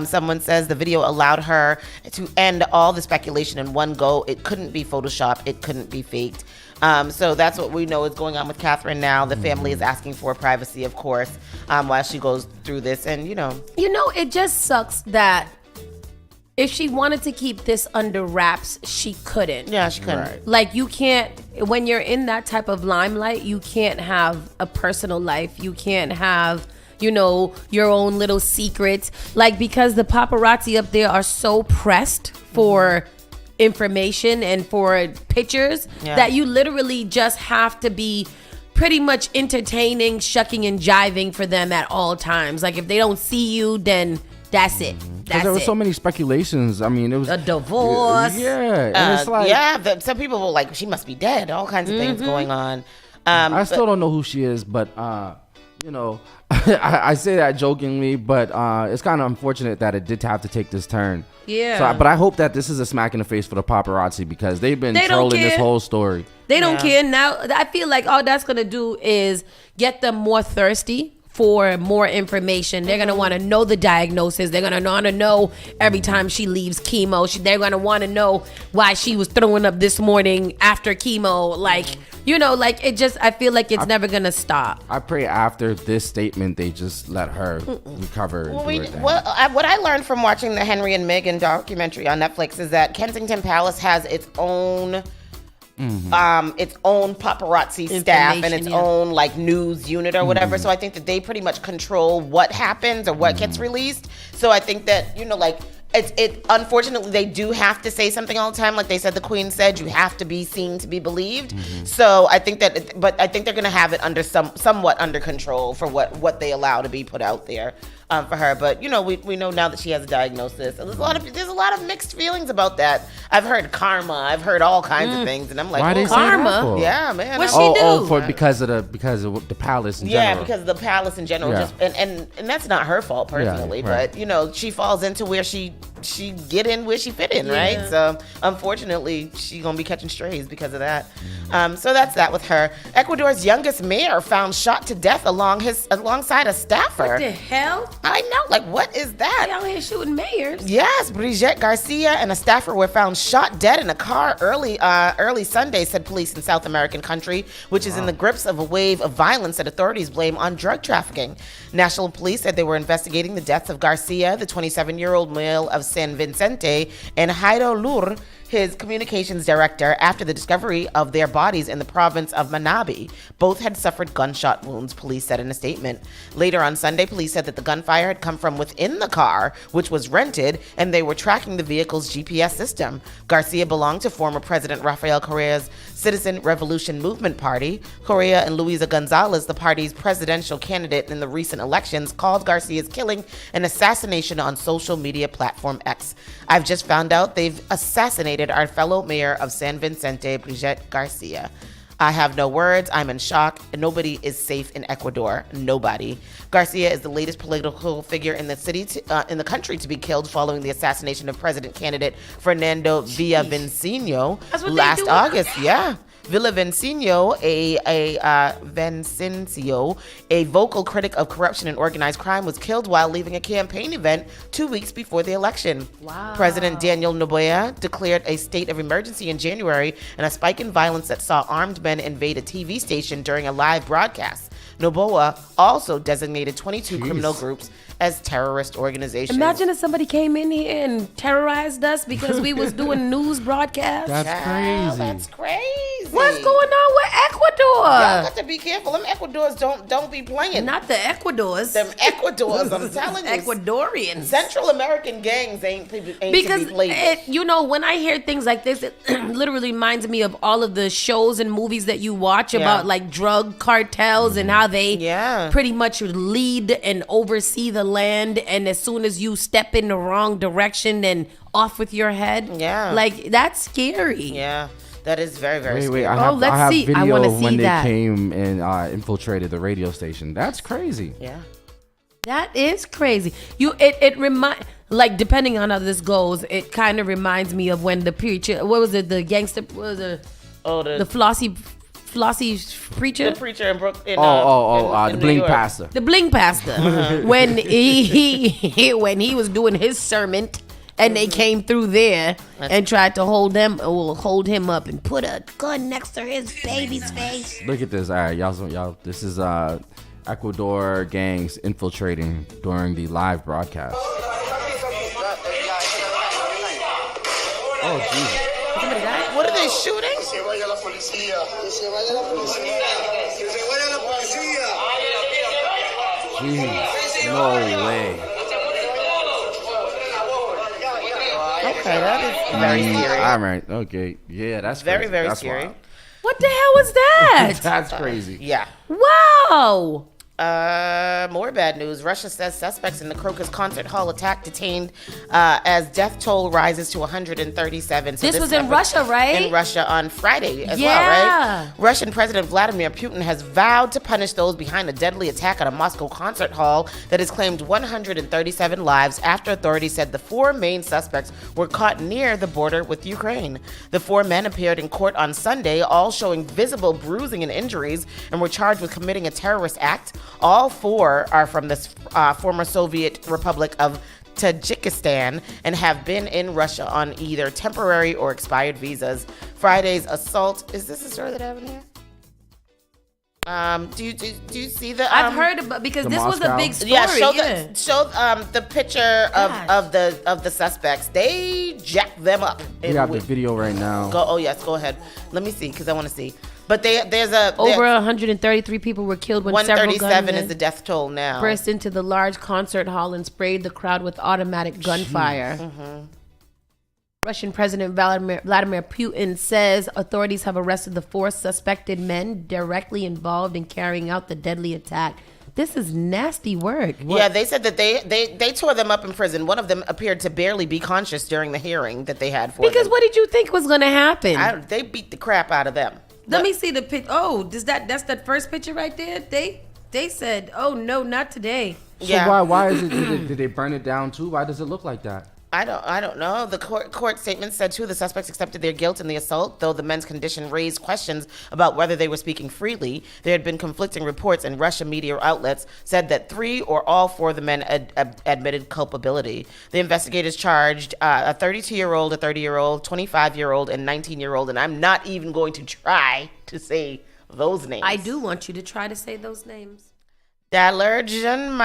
Someone says the video allowed her to end all the speculation in one go. It couldn't be Photoshopped. It couldn't be faked. So that's what we know is going on with Catherine now. The family is asking for privacy, of course, while she goes through this. And, it just sucks that if she wanted to keep this under wraps, she couldn't. Yeah, she couldn't. Right. Like, you can't, when you're in that type of limelight, you can't have a personal life. You can't have, your own little secrets. Like, because the paparazzi up there are so pressed for information and for pictures that you literally just have to be pretty much entertaining, shucking and jiving for them at all times. Like, if they don't see you, then that's it. There were so many speculations. I mean, it was a divorce. Yeah, and it's like some people were like, she must be dead. All kinds of things going on. I still don't know who she is, but I say that jokingly, but it's kind of unfortunate that it did have to take this turn. Yeah. But I hope that this is a smack in the face for the paparazzi because they've been trolling this whole story. They don't care. Now, I feel like all that's going to do is get them more thirsty for more information. They're going to want to know the diagnosis. They're going to want to know every time she leaves chemo. They're going to want to know why she was throwing up this morning after chemo. Like, it just, I feel like it's never going to stop. I pray after this statement, they just let her recover. What I learned from watching the Henry and Meghan documentary on Netflix is that Kensington Palace has its own paparazzi staff and its own like news unit or whatever. So I think that they pretty much control what happens or what gets released. So I think that, it unfortunately they do have to say something all the time. Like they said, the Queen said, you have to be seen to be believed. So I think that, but I think they're going to have it under somewhat under control for what they allow to be put out there. For her, but we know now that she has a diagnosis, and there's a lot of mixed feelings about that. I've heard karma, I've heard all kinds of things, and I'm like, why karma? Yeah, man. What she do? Because of the palace in general. Yeah, because of the palace in general. Yeah. And that's not her fault personally, but she falls into where she get in where she fit in, right? So unfortunately, she's gonna be catching strays because of that. So that's that with her. Ecuador's youngest mayor found shot to death alongside a staffer. What the hell? I know, like, what is that? They out here shooting mayors. Yes, Brigitte Garcia and a staffer were found shot dead in a car early Sunday, said police in South American country, which is in the grips of a wave of violence that authorities blame on drug trafficking. National police said they were investigating the deaths of Garcia, the 27-year-old male of San Vicente, and Jairo Lur, his communications director, after the discovery of their bodies in the province of Manabi. Both had suffered gunshot wounds, police said in a statement. Later on Sunday, police said that the gunfire had come from within the car, which was rented, and they were tracking the vehicle's GPS system. Garcia belonged to former President Rafael Correa's Citizen Revolution Movement Party. Correa and Luisa Gonzalez, the party's presidential candidate in the recent elections, called Garcia's killing an assassination on social media platform X. I've just found out they've assassinated our fellow mayor of San Vicente, Brigitte Garcia. I have no words. I'm in shock. Nobody is safe in Ecuador. Nobody. Garcia is the latest political figure in the country to be killed following the assassination of president candidate Fernando Villavicencio last August. Yeah. Villavicencio, a vocal critic of corruption and organized crime, was killed while leaving a campaign event 2 weeks before the election. Wow. President Daniel Noboa declared a state of emergency in January and a spike in violence that saw armed men invade a TV station during a live broadcast. Noboa also designated 22 criminal groups as terrorist organizations. Imagine if somebody came in here and terrorized us because we was doing news broadcasts. That's crazy. That's crazy. What's going on with Ecuador? Y'all got to be careful. Them Ecuadors don't be playing. Not the Ecuadors. Them Ecuadors, I'm telling you. Ecuadorians. Central American gangs ain't because to be played. When I hear things like this, it literally reminds me of all of the shows and movies that you watch about like drug cartels and how they pretty much lead and oversee the land, and as soon as you step in the wrong direction, then off with your head. Like that's scary. Yeah. That is very, very scary. I have video I wanna of when see that. they came and infiltrated the radio station. That's crazy. Yeah. That is crazy. It remind, like, depending on how this goes, it kind of reminds me of when the preacher, what was it, the gangster, what was it? The flossy preacher? The preacher in Brooklyn. The bling pastor. The bling pastor. When he was doing his sermon, and they came through there and tried to hold him up and put a gun next to his baby's face. Look at this. All right, y'all. This is Ecuador gangs infiltrating during the live broadcast. Oh Jesus! Somebody died? What are they shooting? Jeez, no way. Okay, that is very scary. All right, okay. Yeah, that's very, crazy. very That's scary. wild. What the hell was that? That's crazy. Yeah. Wow. More bad news. Russia says suspects in the Crocus concert hall attack detained as death toll rises to 137. So this was in Russia, right? In Russia on Friday as well, right? Russian President Vladimir Putin has vowed to punish those behind a deadly attack at a Moscow concert hall that has claimed 137 lives after authorities said the four main suspects were caught near the border with Ukraine. The four men appeared in court on Sunday, all showing visible bruising and injuries, and were charged with committing a terrorist act. All four are from the former Soviet Republic of Tajikistan and have been in Russia on either temporary or expired visas. Friday's assault. Is this the story that I have in here? Do you see the? I've heard about, because this was a big story. Yeah, show the picture of the suspects. They jacked them up. We have the video right now. Go ahead. Let me see because I want to see. But over 133 people were killed when several 137 is the death toll now. Burst into the large concert hall and sprayed the crowd with automatic gunfire. Mm-hmm. Russian President Vladimir Putin says authorities have arrested the four suspected men directly involved in carrying out the deadly attack. This is nasty work. Yeah, they said that they tore them up in prison. One of them appeared to barely be conscious during the hearing that they had for them. Because what did you think was going to happen? They beat the crap out of them. Let me see the picture. Oh, that's that first picture right there? They said, "Oh no, not today." So why is it? Did they burn it down too? Why does it look like that? I don't know. The court statement said two of the suspects accepted their guilt in the assault, though the men's condition raised questions about whether they were speaking freely. There had been conflicting reports, and Russian media outlets said that 3 or all 4 of the men admitted culpability. The investigators charged a 32-year-old, a 30-year-old, 25-year-old, and 19-year-old, and I'm not even going to try to say those names. I do want you to try to say those names. Dalerjan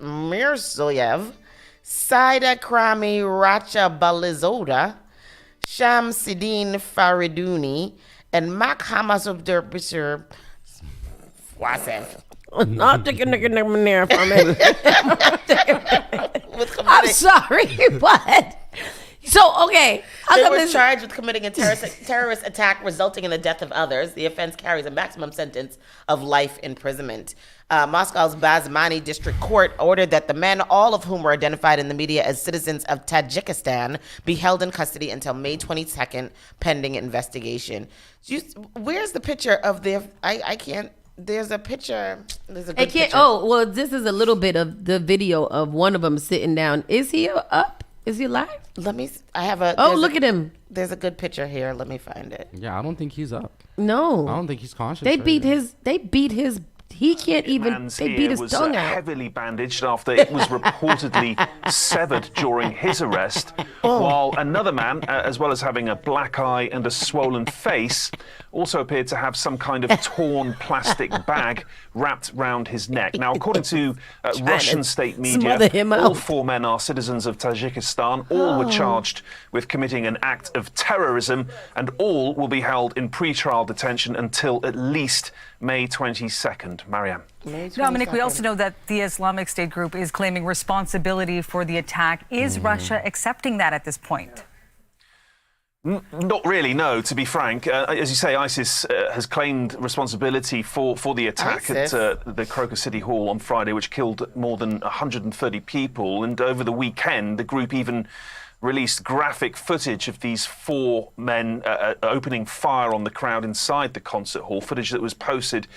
Mirzoyev, Saida Krami Racha Balizoda, Shamsidin Fariduni, and Mak Hamasubder Wasev. Not taking the there from it. I'm sorry, but so okay. They were charged with committing a terrorist attack resulting in the death of others. The offense carries a maximum sentence of life imprisonment. Moscow's Basmani District Court ordered that the men, all of whom were identified in the media as citizens of Tajikistan, be held in custody until May 22nd, pending investigation. Where's the picture of the? I can't. There's a picture. There's a good picture. Oh well, this is a little bit of the video of one of them sitting down. Is he up? Is he alive? Let me. I have a. Oh, look at him. There's a good picture here. Let me find it. Yeah, I don't think he's up. No, I don't think he's conscious. They beat his. He can't even. They beat his tongue out. Heavily bandaged after it was reportedly severed during his arrest, while another man, as well as having a black eye and a swollen face, also appeared to have some kind of torn plastic bag wrapped round his neck. Now, according to Russian state media, all 4 men are citizens of Tajikistan. All were charged with committing an act of terrorism, and all will be held in pre-trial detention until at least May 22nd. Marianne. Dominic, we also know that the Islamic State group is claiming responsibility for the attack. Is Russia accepting that at this point? Not really, no, to be frank. As you say, ISIS has claimed responsibility for the attack at the Croker City Hall on Friday, which killed more than 130 people. And over the weekend, the group even released graphic footage of these 4 men opening fire on the crowd inside the concert hall, footage that was posted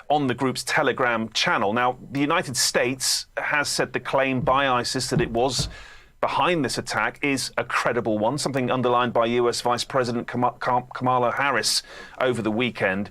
on the group's Telegram channel. Now, the United States has said the claim by ISIS that it was behind this attack is a credible one, something underlined by US Vice President Kamala Harris over the weekend.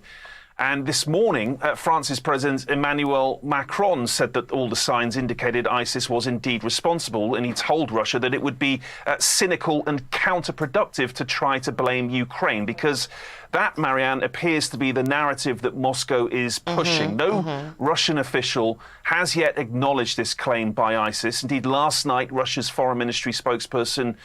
And this morning, France's President Emmanuel Macron said that all the signs indicated ISIS was indeed responsible, and he told Russia that it would be cynical and counterproductive to try to blame Ukraine, because that, Marianne, appears to be the narrative that Moscow is pushing. No Russian official has yet acknowledged this claim by ISIS. Indeed, last night, Russia's Foreign Ministry spokesperson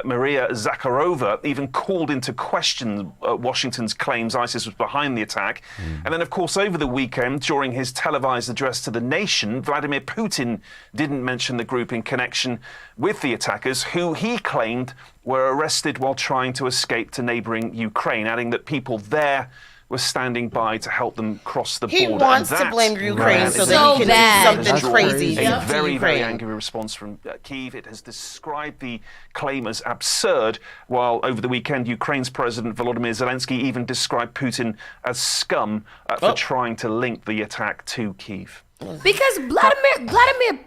Maria Zakharova even called into question Washington's claims ISIS was behind the attack. And then, of course, over the weekend, during his televised address to the nation, Vladimir Putin didn't mention the group in connection with the attackers, who he claimed were arrested while trying to escape to neighboring Ukraine, adding that people there were standing by to help them cross the border. He wants to blame Ukraine so that he can do something crazy. A very, very angry response from Kyiv. It has described the claim as absurd, while over the weekend, Ukraine's President Volodymyr Zelensky even described Putin as scum for trying to link the attack to Kyiv. Because Vladimir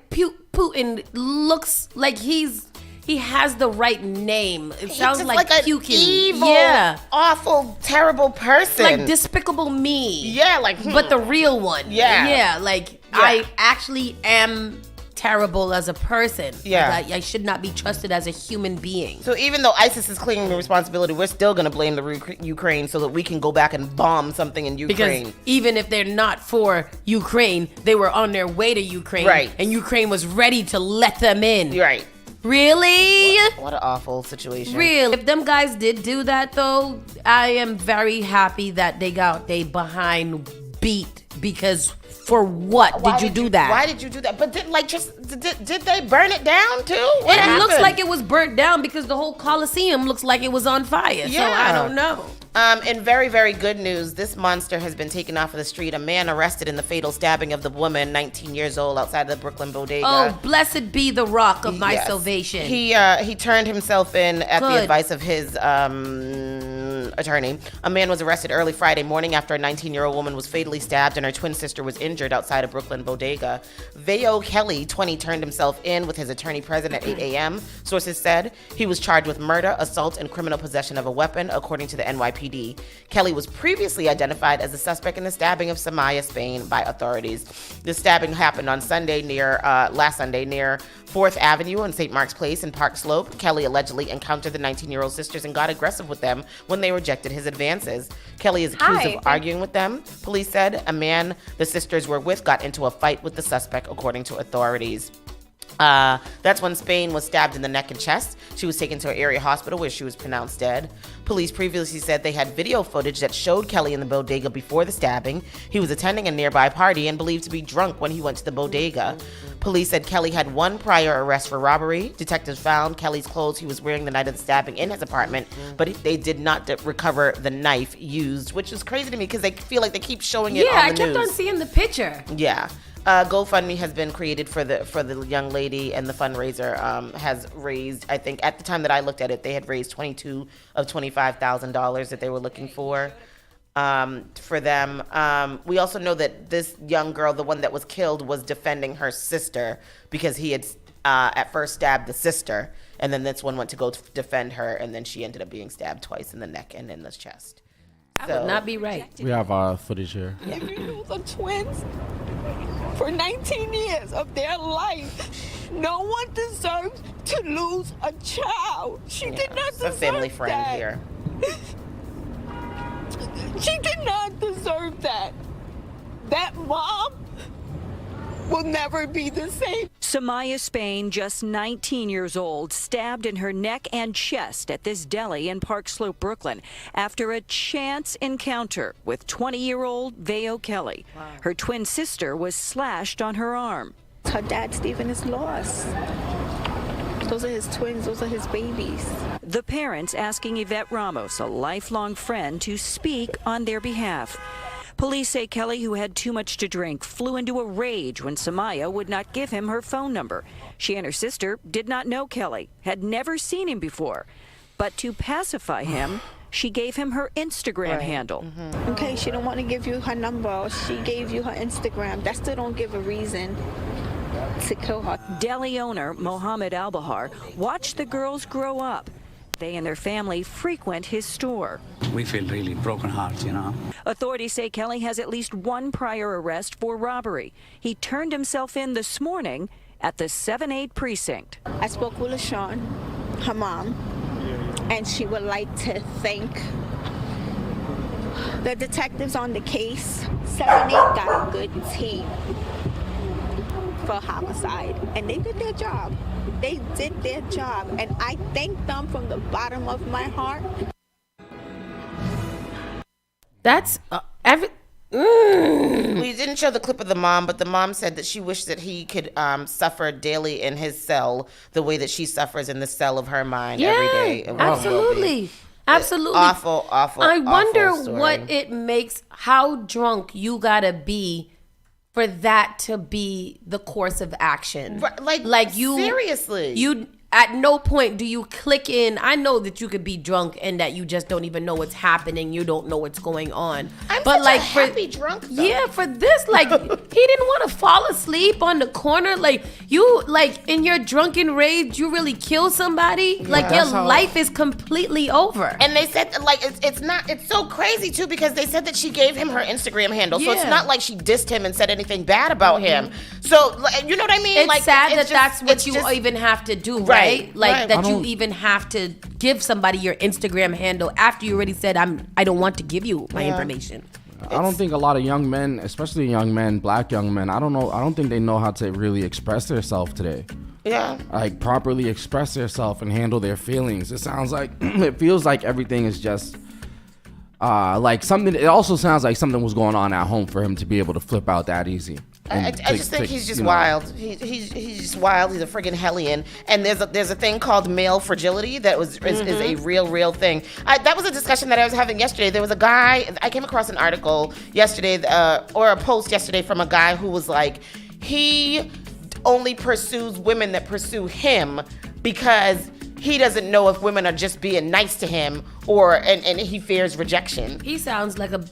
Putin looks like he has the right name. It sounds like an puking. Evil, awful, terrible person. Like Despicable Me. Yeah, like but the real one. Yeah, I actually am terrible as a person. Yeah, like I should not be trusted as a human being. So even though ISIS is claiming the responsibility, we're still going to blame the Ukraine so that we can go back and bomb something in Ukraine. Because even if they're not for Ukraine, they were on their way to Ukraine, right? And Ukraine was ready to let them in, right? Really? What an awful situation. Real. If them guys did do that, though, I am very happy that they got they behind beat, because for what did you do that? Why did you do that? But did they burn it down too? It looks like it was burnt down because the whole Coliseum looks like it was on fire. Yeah. So I don't know. In very, very good news, this monster has been taken off of the street. A man arrested in the fatal stabbing of the woman, 19 years old, outside the Brooklyn bodega. Oh, blessed be the rock of my salvation. He turned himself in at the advice of his attorney. A man was arrested early Friday morning after a 19-year-old woman was fatally stabbed and her twin sister was injured outside a Brooklyn bodega. Veo Kelly, 20, turned himself in with his attorney present at 8 a.m. Sources said he was charged with murder, assault, and criminal possession of a weapon, according to the NYPD. Kelly was previously identified as the suspect in the stabbing of Samaya, Spain, by authorities. The stabbing happened on last Sunday near 4th Avenue and St. Mark's Place in Park Slope. Kelly allegedly encountered the 19-year-old sisters and got aggressive with them when they rejected his advances. Kelly is accused of arguing with them. Police said a man the sisters were with got into a fight with the suspect, according to authorities. That's when Spain was stabbed in the neck and chest. She was taken to an area hospital where she was pronounced dead. Police previously said they had video footage that showed Kelly in the bodega before the stabbing. He was attending a nearby party and believed to be drunk when he went to the bodega. Police said Kelly had one prior arrest for robbery. Detectives found Kelly's clothes he was wearing the night of the stabbing in his apartment, but they did not recover the knife used, which is crazy to me because they feel like they keep showing it on the news. Yeah, I kept on seeing the picture. Yeah. GoFundMe has been created for the young lady, and the fundraiser has raised, I think at the time that I looked at it, they had raised $22,000 of $25,000 that they were looking for them. We also know that this young girl, the one that was killed, was defending her sister because he had at first stabbed the sister, And then this one went to go defend her, and then she ended up being stabbed twice in the neck and in the chest. That would not be right. We have footage here. Yeah. You lose the twins for 19 years of their life. No one deserves to lose a child. She did not deserve a family friend that. here. She did not deserve that. That mom will never be the same. Samaya Spain, just 19 years old, stabbed in her neck and chest at this deli in Park Slope, Brooklyn, after a chance encounter with 20-year-old Veo Kelly. Wow. Her twin sister was slashed on her arm. Her dad, Stephen, is lost. Those are his twins. Those are his babies. The parents asking Yvette Ramos, a lifelong friend, to speak on their behalf. Police say Kelly, who had too much to drink, flew into a rage when Samaya would not give him her phone number. She and her sister did not know Kelly, had never seen him before. But to pacify him, she gave him her Instagram handle. Okay, she don't want to give you her number. She gave you her Instagram. That still don't give a reason to kill her. Deli owner Mohammed Al-Bahar watched the girls grow up. They and their family frequent his store. We feel really broken hearts, you know. Authorities say Kelly has at least one prior arrest for robbery. He turned himself in this morning at the 7-8 precinct. I spoke with LaShawn, her mom, and she would like to thank the detectives on the case. 7-8 got a good team for homicide, and they did their job. They did their job, and I thank them from the bottom of my heart. That's We didn't show the clip of the mom, but the mom said that she wished that he could suffer daily in his cell the way that she suffers in the cell of her mind every day. Absolutely. Absolutely. Awful. I wonder awful story. what it makes, how drunk you gotta be for that to be the course of action. Like you seriously. You at no point do you click in. I know that you could be drunk and that you just don't even know what's happening. You don't know what's going on. But like happy drunk though. Yeah, for this, like he didn't want to fall asleep on the corner. Like you, like in your drunken rage, you really kill somebody. Yeah. Like your life is completely over. And they said like it's so crazy too, because they said that she gave him her Instagram handle. So it's not like she dissed him and said anything bad about him. So you know what I mean? It's like sad it's that's what you even have to do, right? Like that you even have to give somebody your Instagram handle after you already said I don't want to give you my information. I don't think a lot of young men, especially young men, black young men, I don't think they know how to really express themselves today. Yeah. Like properly express themselves and handle their feelings. It sounds like it feels like everything is just like something. It also sounds like something was going on at home for him to be able to flip out that easy. I just think he's just wild. He's just wild. He's a friggin' hellion. And there's a thing called male fragility that is a real thing. That was a discussion that I was having yesterday. There was a guy, I came across an article yesterday or a post yesterday from a guy who was like, he only pursues women that pursue him because he doesn't know if women are just being nice to him and he fears rejection. He sounds like a...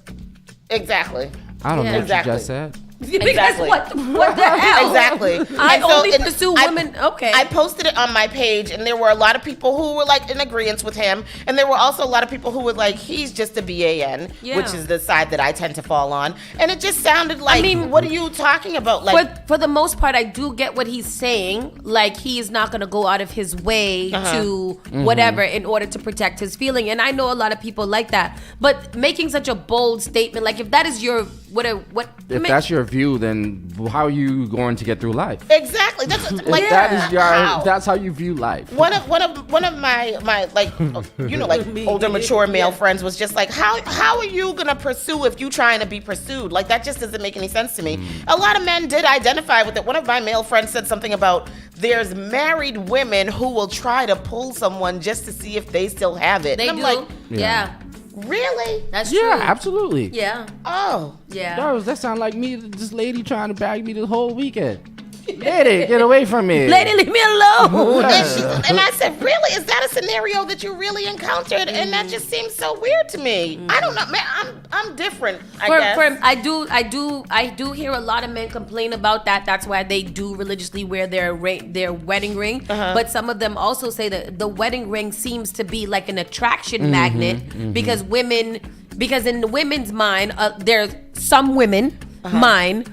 Exactly. I don't know what you just said. Exactly. What the hell? Exactly. I And so only pursue women. Okay. I posted it on my page, and there were a lot of people who were like in agreement with him, and there were also a lot of people who were like, he's just a BAN, which is the side that I tend to fall on. And it just sounded like, what are you talking about? Like, for the most part, I do get what he's saying. Like, he is not going to go out of his way to whatever in order to protect his feeling. And I know a lot of people like that. But making such a bold statement, like if that is your if that's your view, then how are you going to get through life? Exactly. That's like that's how you view life. One of my like like older mature male friends was just like, how are you gonna pursue if you trying to be pursued? Like that just doesn't make any sense to me. A lot of men did identify with it. One of my male friends said something about there's married women who will try to pull someone just to see if they still have it. They and I'm do. like, Yeah. Really? That's true. Yeah, absolutely. Yeah. Oh. Yeah. That sound like me, this lady trying to bag me the whole weekend. Lady, get away from me. Lady, leave me alone. And I said, really? Is that a scenario that you really encountered? And that just seems so weird to me. I don't know, man. I'm different. I guess. I do hear a lot of men complain about that. That's why they do religiously wear their wedding ring. But some of them also say that the wedding ring seems to be like an attraction magnet because in the women's mind, there's some women mind.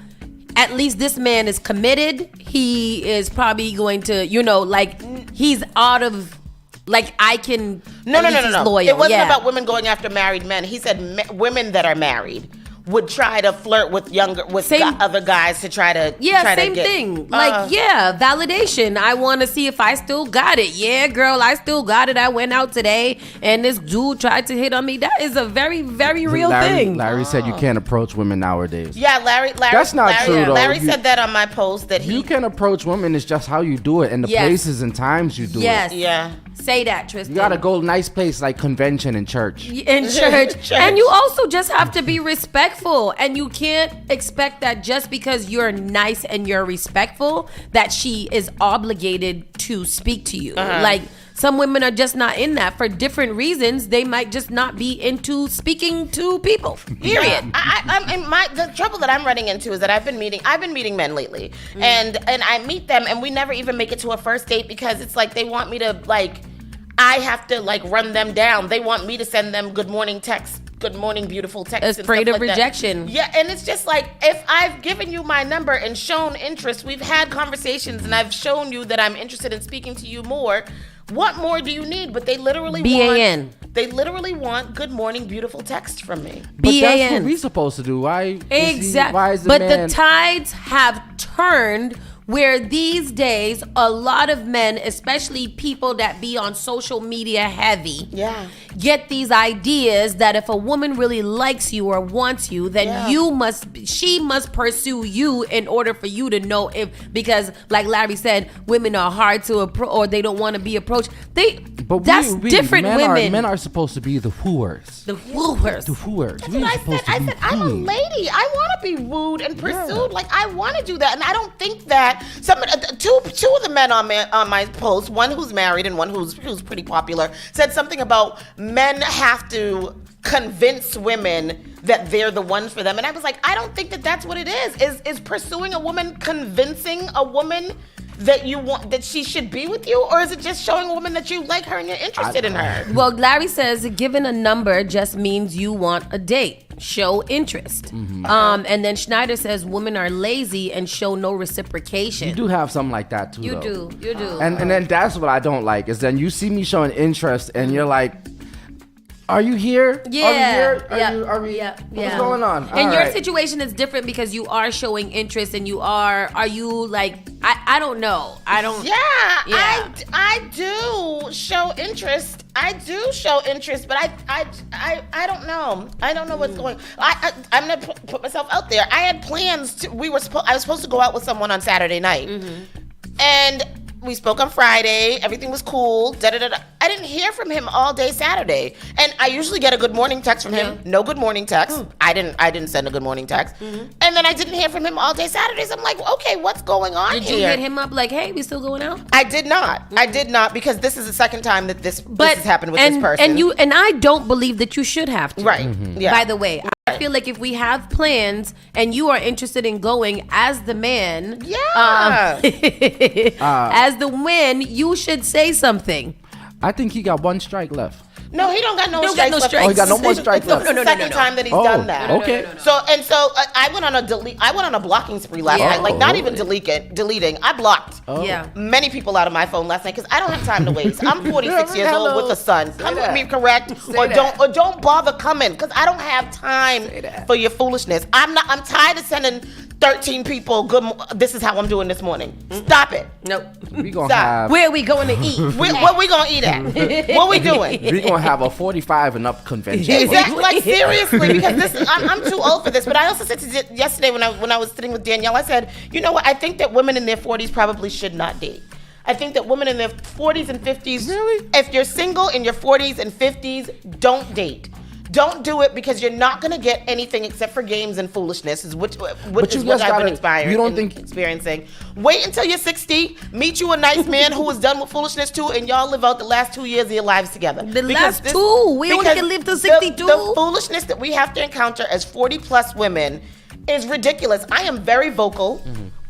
At least this man is committed. He is probably going to, he's out of, I can. No. Loyal. It wasn't about women going after married men. He said women that are married would try to flirt with other guys to try to same thing. Validation. I want to see if I still got it. Yeah, girl, I still got it. I went out today and this dude tried to hit on me. That is a very, very real thing. Larry said you can't approach women nowadays. Yeah, Larry. That's not true though. Larry said that on my post that you can approach women. It's just how you do it and the places and times you do it. Yes. Yeah. Say that, Tristan. You gotta go nice place like convention and church. In church. And you also just have to be respectful. And you can't expect that just because you're nice and you're respectful that she is obligated to speak to you. Some women are just not in that for different reasons. They might just not be into speaking to people. Period. The trouble that I'm running into is that I've been meeting men lately, and I meet them, and we never even make it to a first date because it's like they want me to I have to run them down. They want me to send them good morning texts. Good morning, beautiful text. Afraid of rejection. That. Yeah, and it's just if I've given you my number and shown interest, we've had conversations, and I've shown you that I'm interested in speaking to you more. What more do you need? But they literally want good morning, beautiful text from me. But that's what we're supposed to do. Why? Exactly. Why is the tides have turned. Where these days, a lot of men, especially people that be on social media heavy, get these ideas that if a woman really likes you or wants you, then she must pursue you in order for you to know because like Larry said, women are hard to approach or they don't want to be approached. That's different women. Men are supposed to be the wooers. The wooers. The wooers. That's what I said I'm a lady. I want to be wooed and pursued. I want to do that. And I don't think that two of the men on my post, one who's married and one who's pretty popular, said something about men have to convince women that they're the one for them. And I was like, I don't think that that's what it is. Is pursuing a woman convincing a woman that you want that she should be with you, or is it just showing a woman that you like her and you're interested in her? Well, Larry says giving a number just means you want a date. Show interest. And then Schneider says women are lazy and show no reciprocation. You do have something like that too. You do. And then that's what I don't like is then you see me showing interest and you're like, are you here? Yeah. Are we? What's going on? And your situation is different because you are showing interest and are you I don't know. I don't. Yeah. I do show interest. But I don't know. I don't know what's going. I'm gonna put myself out there. I had plans I was supposed to go out with someone on Saturday night, and we spoke on Friday. Everything was cool. I didn't hear from him all day Saturday, and I usually get a good morning text from him. No good morning text. I didn't send a good morning text, and then I didn't hear from him all day Saturday. So I'm like, okay, what's going on here? Did you hit him up like, hey, we still going out? I did not because this is the second time that this has happened with this person. And I don't believe that you should have to. Right. Yeah. By the way, I feel like if we have plans and you are interested in going as the man, as the win, you should say something. I think he got one strike left. No, he don't got no strikes left. Oh, he got no more strikes left. No. Second time that he's done that. Okay. So I went on a blocking spree last night. Not even deleting. I blocked many people out of my phone last night because I don't have time to waste. I'm 46 years old with a son. Come with me, correct? Or don't bother coming because I don't have time for your foolishness. I'm tired of sending 13 people. This is how I'm doing this morning. Stop it. Nope. We gonna have. Where are we going to eat? What we gonna eat at? What we doing? We gonna have a 45 and up convention. Exactly. Seriously, because I'm too old for this. But I also said yesterday when I was sitting with Danielle, I said, you know what? I think that women in their 40s probably should not date. I think that women in their 40s and 50s, if you're single in your 40s and 50s, don't date. Don't do it because you're not going to get anything except for games and foolishness, is what I've been experiencing. Wait until you're 60, meet you a nice man who is done with foolishness too, and y'all live out the last 2 years of your lives together. We only can live to 62. The foolishness that we have to encounter as 40-plus women is ridiculous. I am very vocal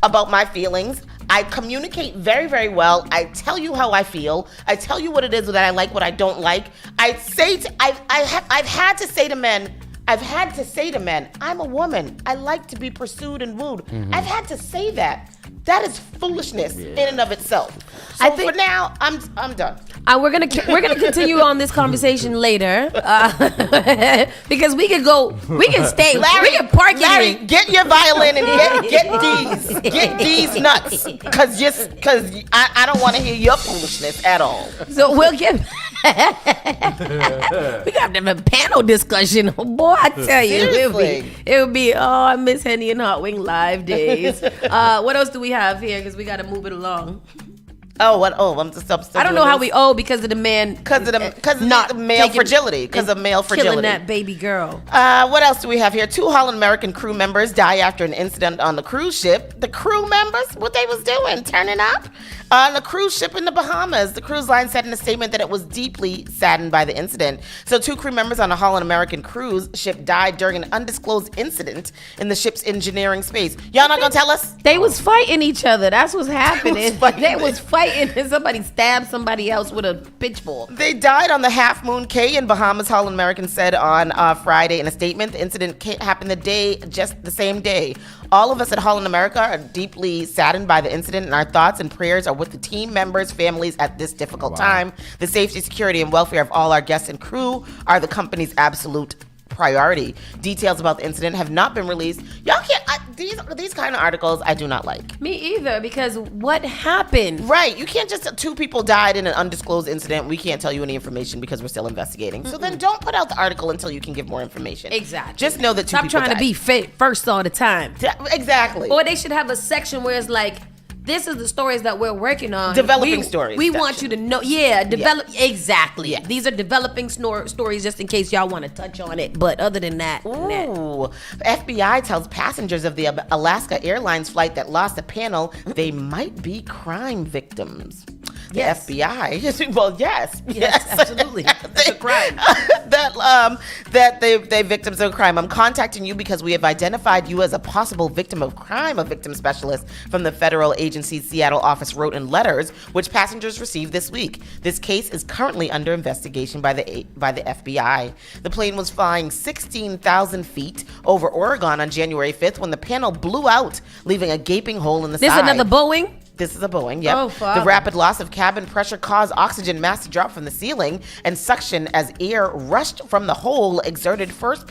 about my feelings. I communicate very, very well. I tell you how I feel. I tell you what it is that I like, what I don't like. I've had to say to men, I'm a woman. I like to be pursued and wooed. I've had to say that. That is foolishness in and of itself. So for now, I'm done. We're gonna continue on this conversation later because we can stay. Larry, we can park Larry, here. get your violin and get these nuts, cause I don't want to hear your foolishness at all. So we'll get. We got to have a panel discussion. Oh, boy, I tell you, it would be I miss Henny and Hot Wing live days. What else do we have here? Because we got to move it along. I'm just upset. I don't know how we because of the man. Because of male fragility. Because of male fragility. Killing that baby girl. What else do we have here? 2 Holland American crew members die after an incident on the cruise ship. The crew members, what they was doing? Turning up? On the cruise ship in the Bahamas. The cruise line said in a statement that it was deeply saddened by the incident. So 2 crew members on a Holland American cruise ship died during an undisclosed incident in the ship's engineering space. Y'all not gonna tell us? They was fighting each other. That's what's happening. They was fighting and somebody stabbed somebody else with a pitchfork. They died on the Half Moon Cay in Bahamas, Holland American said on Friday in a statement. The incident happened the same day. All of us at Holland America are deeply saddened by the incident, and our thoughts and prayers are with the team members' families at this difficult time. The safety, security, and welfare of all our guests and crew are the company's absolute priority. Details about the incident have not been released. Y'all can't. These kind of articles I do not like. Me either, because what happened? Right. You can't just 2 people died in an undisclosed incident. We can't tell you any information because we're still investigating. So then don't put out the article until you can give more information. Exactly. Just know that 2 people Stop trying died. to be first all the time. Exactly. Or they should have a section where it's like, this is the stories that we're working on. Developing stories. We want you to know. Exactly. Yeah. These are developing stories just in case y'all want to touch on it. But other than that. FBI tells passengers of the Alaska Airlines flight that lost a panel they might be crime victims. The FBI. Well, yes, absolutely. It's a crime. that they victims of crime. I'm contacting you because we have identified you as a possible victim of crime. A victim specialist from the federal agency's Seattle office wrote in letters, which passengers received this week. This case is currently under investigation by the FBI. The plane was flying 16,000 feet over Oregon on January 5th when the panel blew out, leaving a gaping hole in the side. This is another Boeing? This is a Boeing, yep. Oh, the rapid loss of cabin pressure caused oxygen mass to drop from the ceiling, and suction as air rushed from the hole exerted force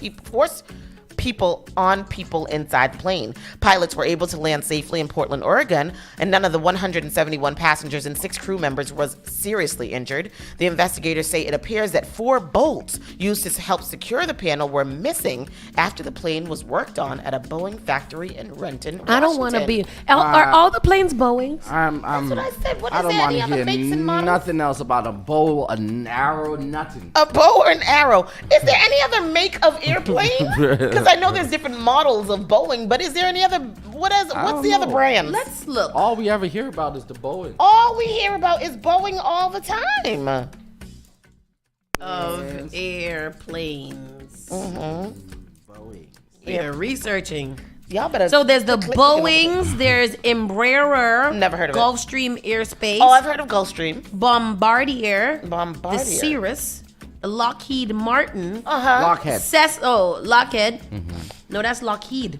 people on people inside the plane. Pilots were able to land safely in Portland, Oregon, and none of the 171 passengers and 6 crew members was seriously injured. The investigators say it appears that 4 bolts used to help secure the panel were missing after the plane was worked on at a Boeing factory in Renton, Washington. I don't want to be. Are all the planes Boeings? That's what I said. What I is don't there want any to other hear makes and models? nothing else about a bow, an arrow, nothing. A bow or an arrow. Is there any other make of airplane? Because I know there's different models of Boeing, but is there any other? What's the other brand? Let's look. All we ever hear about is the Boeing. All we hear about is Boeing all the time. Of airplanes. Boeing. Yeah, researching. Y'all better. So there's the Boeings, there's Embraer. Never heard of it. Gulfstream Airspace. Oh, I've heard of Gulfstream. Bombardier. The Cirrus. Lockheed Martin. Lockheed. Lockheed. Mm-hmm. No, that's Lockheed.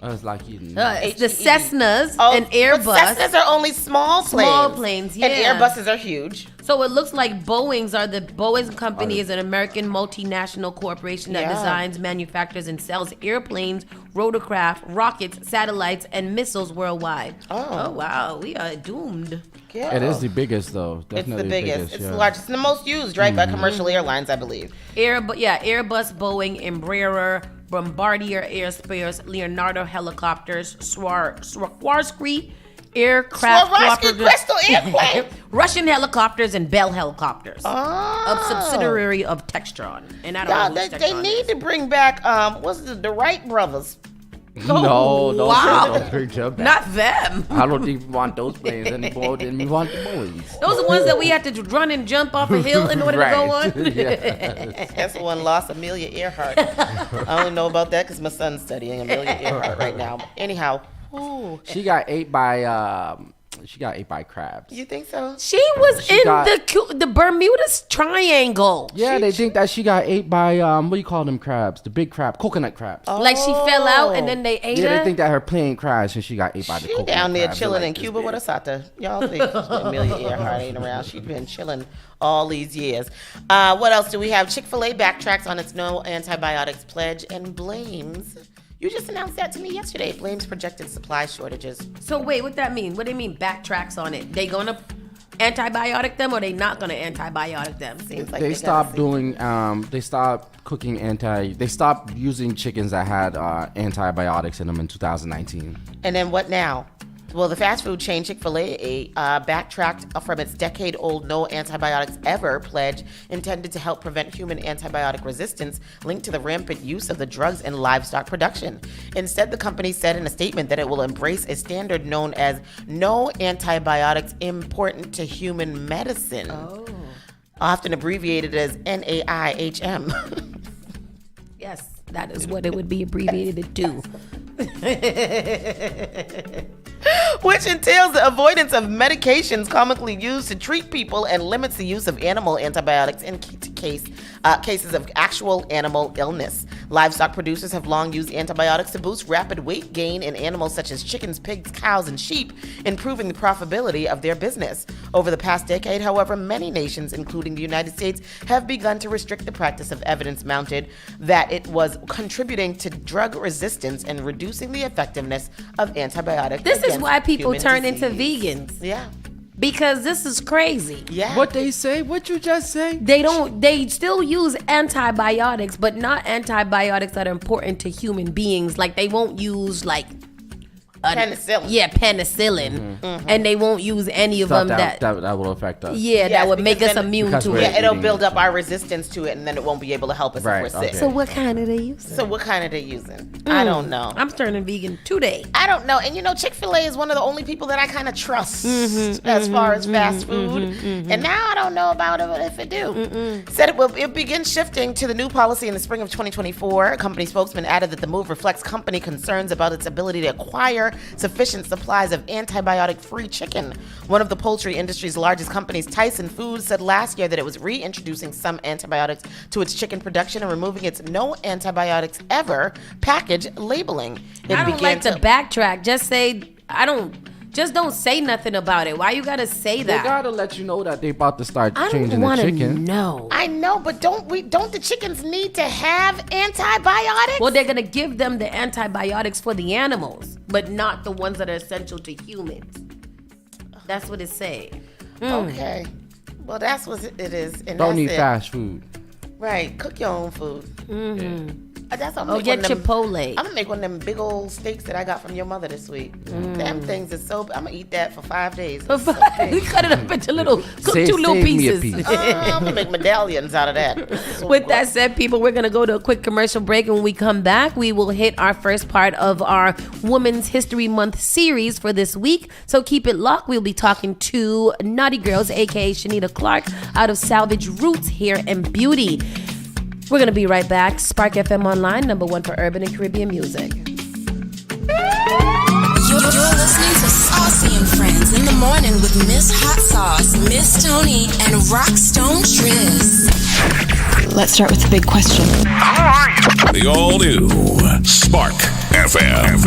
It's Lockheed. It's the Cessnas and Airbus. But Cessnas are only small planes. Small planes, yeah. And Airbuses are huge. So it looks like Boeing Company is an American multinational corporation that designs, manufactures, and sells airplanes, rotorcraft, rockets, satellites, and missiles worldwide. Oh wow, we are doomed. Yeah. It is the biggest, though. Definitely it's the biggest. It's yeah. the largest. It's the most used, right, by commercial airlines, I believe. Airbus, Boeing, Embraer, Bombardier Airspace, Leonardo Helicopters, Swarovski aircraft Swarovski crystal airplane. Russian helicopters and Bell helicopters. A subsidiary of Textron. And I don't know who they need to bring back the Wright brothers. No, wow. don't bring them back. Not them. I don't even want those planes anymore than we want the Boeings. Those are ones that we had to run and jump off a hill in order to go on. That's the one lost Amelia Earhart. I only know about that because my son's studying Amelia Earhart right now. Anyhow, she got ate by crabs. You think so? She was the Bermuda Triangle. Yeah, they think that she got ate by what do you call them crabs? The big crab, coconut crabs. Like she fell out and then they ate her? Yeah, they think that her plane crashed and she got ate by the coconut crabs. She down there chilling in Cuba with Asata. Y'all think Amelia Earhart ain't around. She's been chilling all these years. What else do we have? Chick-fil-A backtracks on its no antibiotics pledge and blames. You just announced that to me yesterday. Blames projected supply shortages. So wait, what that mean? What do they mean backtracks on it? They gonna antibiotic them or they not gonna antibiotic them? Seems like they stopped doing. They stopped cooking They stopped using chickens that had antibiotics in them in 2019. And then what now? Well, the fast food chain Chick-fil-A backtracked from its decade-old no antibiotics ever pledge intended to help prevent human antibiotic resistance linked to the rampant use of the drugs in livestock production. Instead, the company said in a statement that it will embrace a standard known as no antibiotics important to human medicine, often abbreviated as NAIHM. Yes, that is what it would be abbreviated to. Which entails the avoidance of medications commonly used to treat people and limits the use of animal antibiotics in cases of actual animal illness. Livestock producers have long used antibiotics to boost rapid weight gain in animals such as chickens, pigs, cows, and sheep, improving the profitability of their business. Over the past decade, however, many nations, including the United States, have begun to restrict the practice of evidence mounted that it was contributing to drug resistance and reducing the effectiveness of antibiotics. This is why people turn into vegans. Yeah. Because this is crazy. Yeah. What they say? What you just say? They still use antibiotics, but not antibiotics that are important to human beings. Like they won't use penicillin. Yeah, penicillin. Mm-hmm. And they won't use any of them that will affect us. Yeah, that would make us immune to it. Yeah, it'll build up our resistance to it, and then it won't be able to help us if we're sick. So what kind are they using? I don't know. I'm turning vegan today. I don't know. And Chick-fil-A is one of the only people that I kind of trust as far as fast food. And now I don't know about it if it do. Said it will begin shifting to the new policy in the spring of 2024. A company spokesman added that the move reflects company concerns about its ability to acquire sufficient supplies of antibiotic-free chicken. One of the poultry industry's largest companies, Tyson Foods, said last year that it was reintroducing some antibiotics to its chicken production and removing its no antibiotics ever package labeling. I don't like to backtrack. Just don't say nothing about it. Why you gotta say that? They gotta let you know that they about to start I changing don't the chicken. No, I know, but don't the chickens need to have antibiotics? Well, they're gonna give them the antibiotics for the animals, but not the ones that are essential to humans. That's what it's saying. Okay. Well, that's what it is. And don't that's eat fast food. Right. Cook your own food. That's get Chipotle. I'm gonna make one of them big old steaks that I got from your mother this week. Them things are so. I'm gonna eat that for 5 days. We cut it up into two little pieces. I'm gonna make medallions out of that. With that said, people, we're gonna go to a quick commercial break, and when we come back, we will hit our first part of our Women's History Month series for this week. So keep it locked. We'll be talking to Naughty Girls, aka Shanita Clark, out of Salvage Roots Hair and Beauty. We're going to be right back. Spark FM Online, #1 for urban and Caribbean music. You're listening to Saucy and Friends in the morning with Miss Hot Sauce, Miss Tony, and Rockstone Triz. Let's start with the big question. How are you? The all-new Spark FM.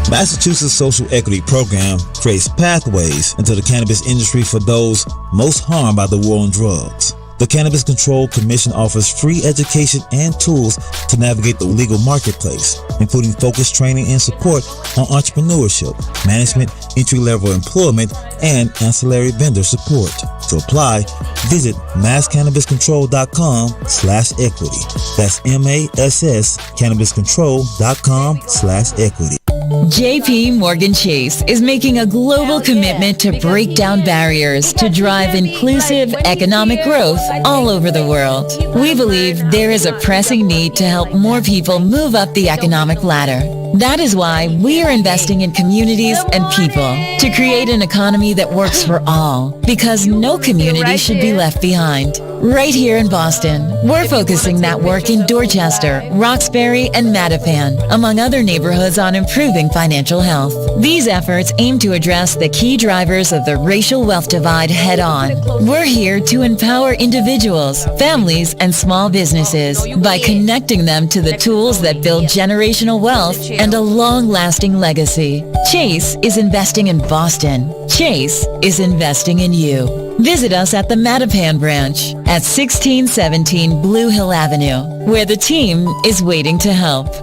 Massachusetts Social Equity Program creates pathways into the cannabis industry for those most harmed by the war on drugs. The Cannabis Control Commission offers free education and tools to navigate the legal marketplace, including focused training and support on entrepreneurship, management, entry-level employment, and ancillary vendor support. To apply, visit masscannabiscontrol.com/equity. That's MASS cannabiscontrol.com/equity. JP Morgan Chase is making a global commitment to break down barriers to drive inclusive economic growth all over the world. We believe there is a pressing need to help more people move up the economic ladder. That is why we are investing in communities and people to create an economy that works for all, because no community should be left behind. Right here in Boston, we're focusing that work in Dorchester, Roxbury, and Mattapan, among other neighborhoods, on improving financial health. These efforts aim to address the key drivers of the racial wealth divide head on. We're here to empower individuals, families, and small businesses by connecting them to the tools that build generational wealth and a long-lasting legacy. Chase is investing in Boston. Chase is investing in you. Visit us at the Mattapan branch at 1617 Blue Hill Avenue, where the team is waiting to help.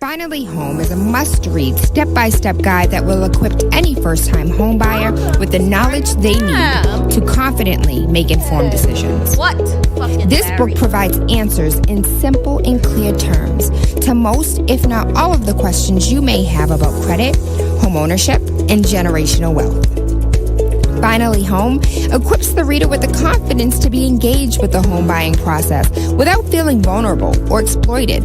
Finally Home is a must-read, step-by-step guide that will equip any first-time home buyer with the knowledge they need to confidently make informed decisions. This book provides answers in simple and clear terms to most, if not all, of the questions you may have about credit, home ownership, and generational wealth. Finally Home equips the reader with the confidence to be engaged with the home buying process without feeling vulnerable or exploited.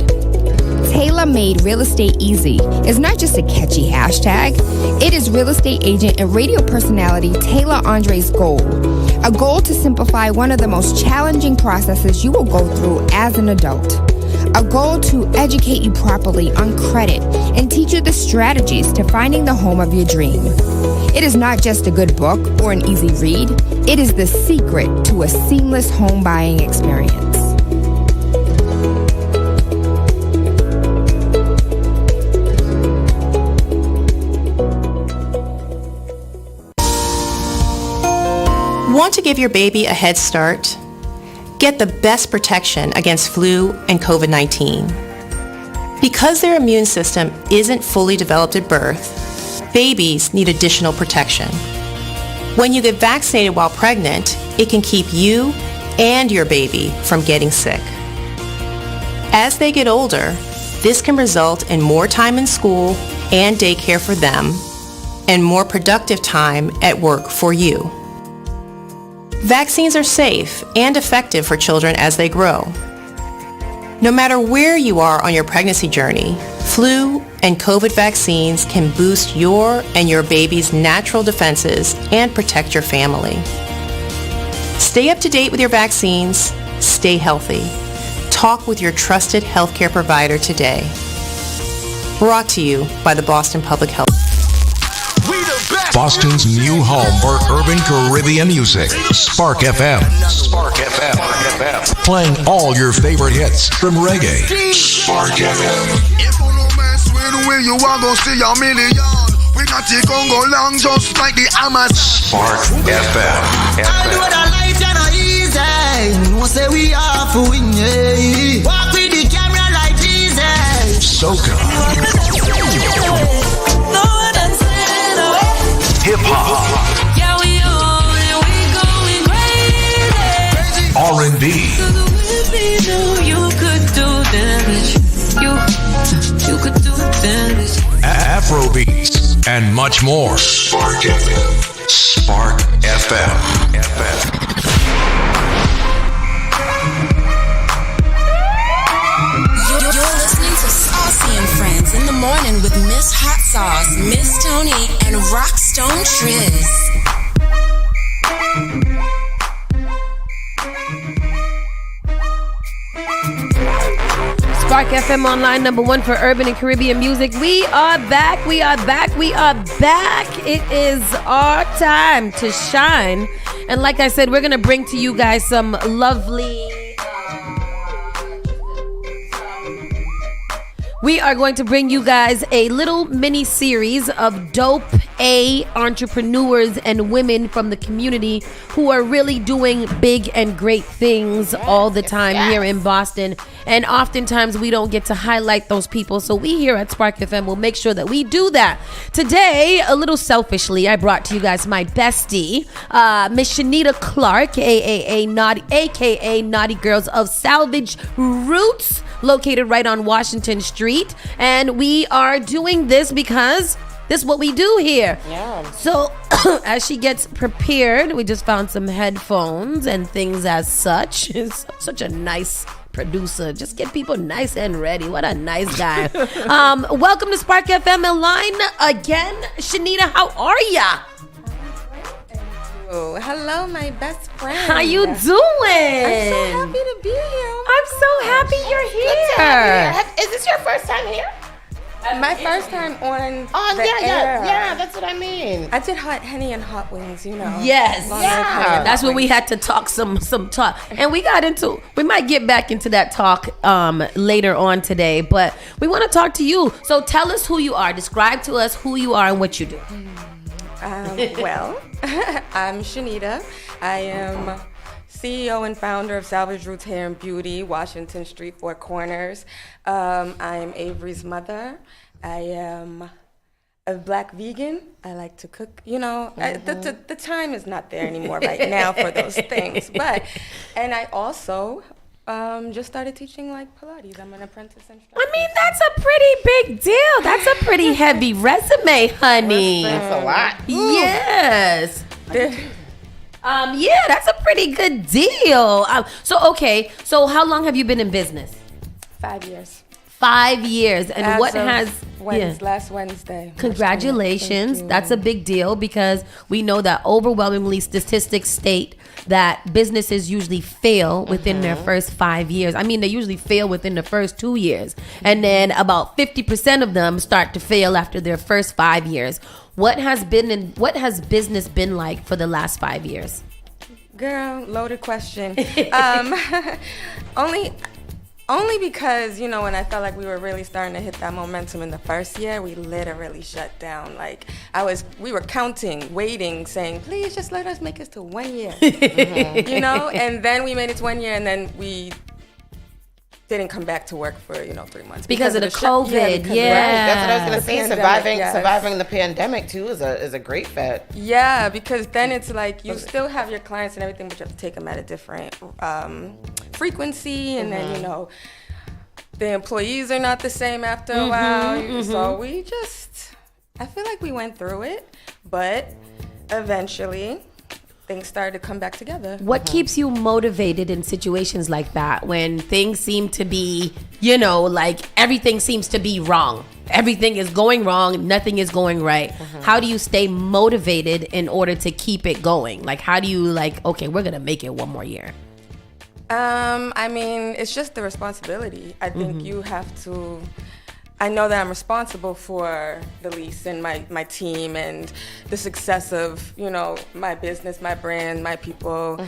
Tailor-made Real Estate Easy is not just a catchy hashtag. It is real estate agent and radio personality Taylor Andre's goal. A goal to simplify one of the most challenging processes you will go through as an adult. A goal to educate you properly on credit and teach you the strategies to finding the home of your dream. It is not just a good book or an easy read. It is the secret to a seamless home buying experience. Want to give your baby a head start? Get the best protection against flu and COVID-19. Because their immune system isn't fully developed at birth, babies need additional protection. When you get vaccinated while pregnant, it can keep you and your baby from getting sick. As they get older, this can result in more time in school and daycare for them, and more productive time at work for you. Vaccines are safe and effective for children as they grow. No matter where you are on your pregnancy journey, flu and COVID vaccines can boost your and your baby's natural defenses and protect your family. Stay up to date with your vaccines. Stay healthy. Talk with your trusted healthcare provider today. Brought to you by the Boston Public Health. Boston's new home for urban Caribbean music. Spark FM. Spark FM. Playing all your favorite hits from reggae. Spark FM. If you know man swear the way you are gonna see a million. We got to go long just like the Amazon. Spark FM. I know that life is not easy. No say we are for win. Walk with the camera like Jesus. Soca. Hip hop. Yeah, we on and we going crazy. R&B. You could do damage. You could do damage. Afrobeats and much more. Spark FM. Spark FM. You're listening to Saucy and Friends in the morning with Miss Hot Sauce, Miss Tony, and Rockstone Triz. Spark FM Online, #1 for urban and Caribbean music. We are back. We are back. We are back. It is our time to shine. And like I said, we're going to bring to you guys some lovely... We are going to bring you guys a little mini series of dope A entrepreneurs and women from the community who are really doing big and great things all the time here in Boston. And oftentimes we don't get to highlight those people. So we here at Spark FM will make sure that we do that. Today, a little selfishly, I brought to you guys my bestie, Miss Shanita Clark, aka Naughty Girls of Salvage Roots. located right on Washington Street. And we are doing this because this is what we do here. Yeah. So as she gets prepared, we just found some headphones and things as such. It's such a nice producer. Just get people nice and ready. What a nice guy. Welcome to Spark FM line again. Shanita, how are ya? Oh, hello, my best friend. How you doing? I'm so happy to be here. I'm so happy you're here. Is this your first time here? My first time on the yeah, air. yeah, that's what I mean. I did hot Henny and hot wings, you know. Yes, Yeah. that's when we had to talk some talk, and we might get back into that talk later on today. But we want to talk to you. So tell us who you are. Describe to us who you are and what you do. Well, I'm Shanita. I am CEO and founder of Salvage Roots Hair and Beauty, Washington Street, Four Corners. I'm Avery's mother. I am a black vegan. I like to cook. You know, the time is not there anymore right now for those things. And I also just started teaching like Pilates. I'm an apprentice instructor. I mean, that's a pretty big deal. That's a pretty heavy resume, honey. That's a lot. Yes. Yeah, that's a pretty good deal. So how long have you been in business? 5 years. 5 years. And As what of has... last Wednesday. Congratulations. That's a big deal because we know that overwhelmingly statistics state that businesses usually fail within their first 5 years. I mean, they usually fail within the first 2 years. And then about 50% of them start to fail after their first 5 years. What has business been like for the last 5 years? Girl, loaded question. Only because, you know, when I felt like we were really starting to hit that momentum in the first year, we literally shut down. Like, we were counting, waiting, saying, please just let us make it to 1 year. You know? And then we made it to 1 year, and then we didn't come back to work for 3 months because of the COVID. Right. That's what I was gonna say. Surviving the pandemic too is a great fit. Yeah, because then it's like you still have your clients and everything, but you have to take them at a different frequency, and then the employees are not the same after a while. So I feel like we went through it, but eventually things started to come back together. What keeps you motivated in situations like that when things seem to be, like everything seems to be wrong? Everything is going wrong, nothing is going right. How do you stay motivated in order to keep it going? Like, how do you okay, we're going to make it 1 more year? I mean, it's just the responsibility. I think you have to... I know that I'm responsible for the lease and my team and the success of, my business, my brand, my people,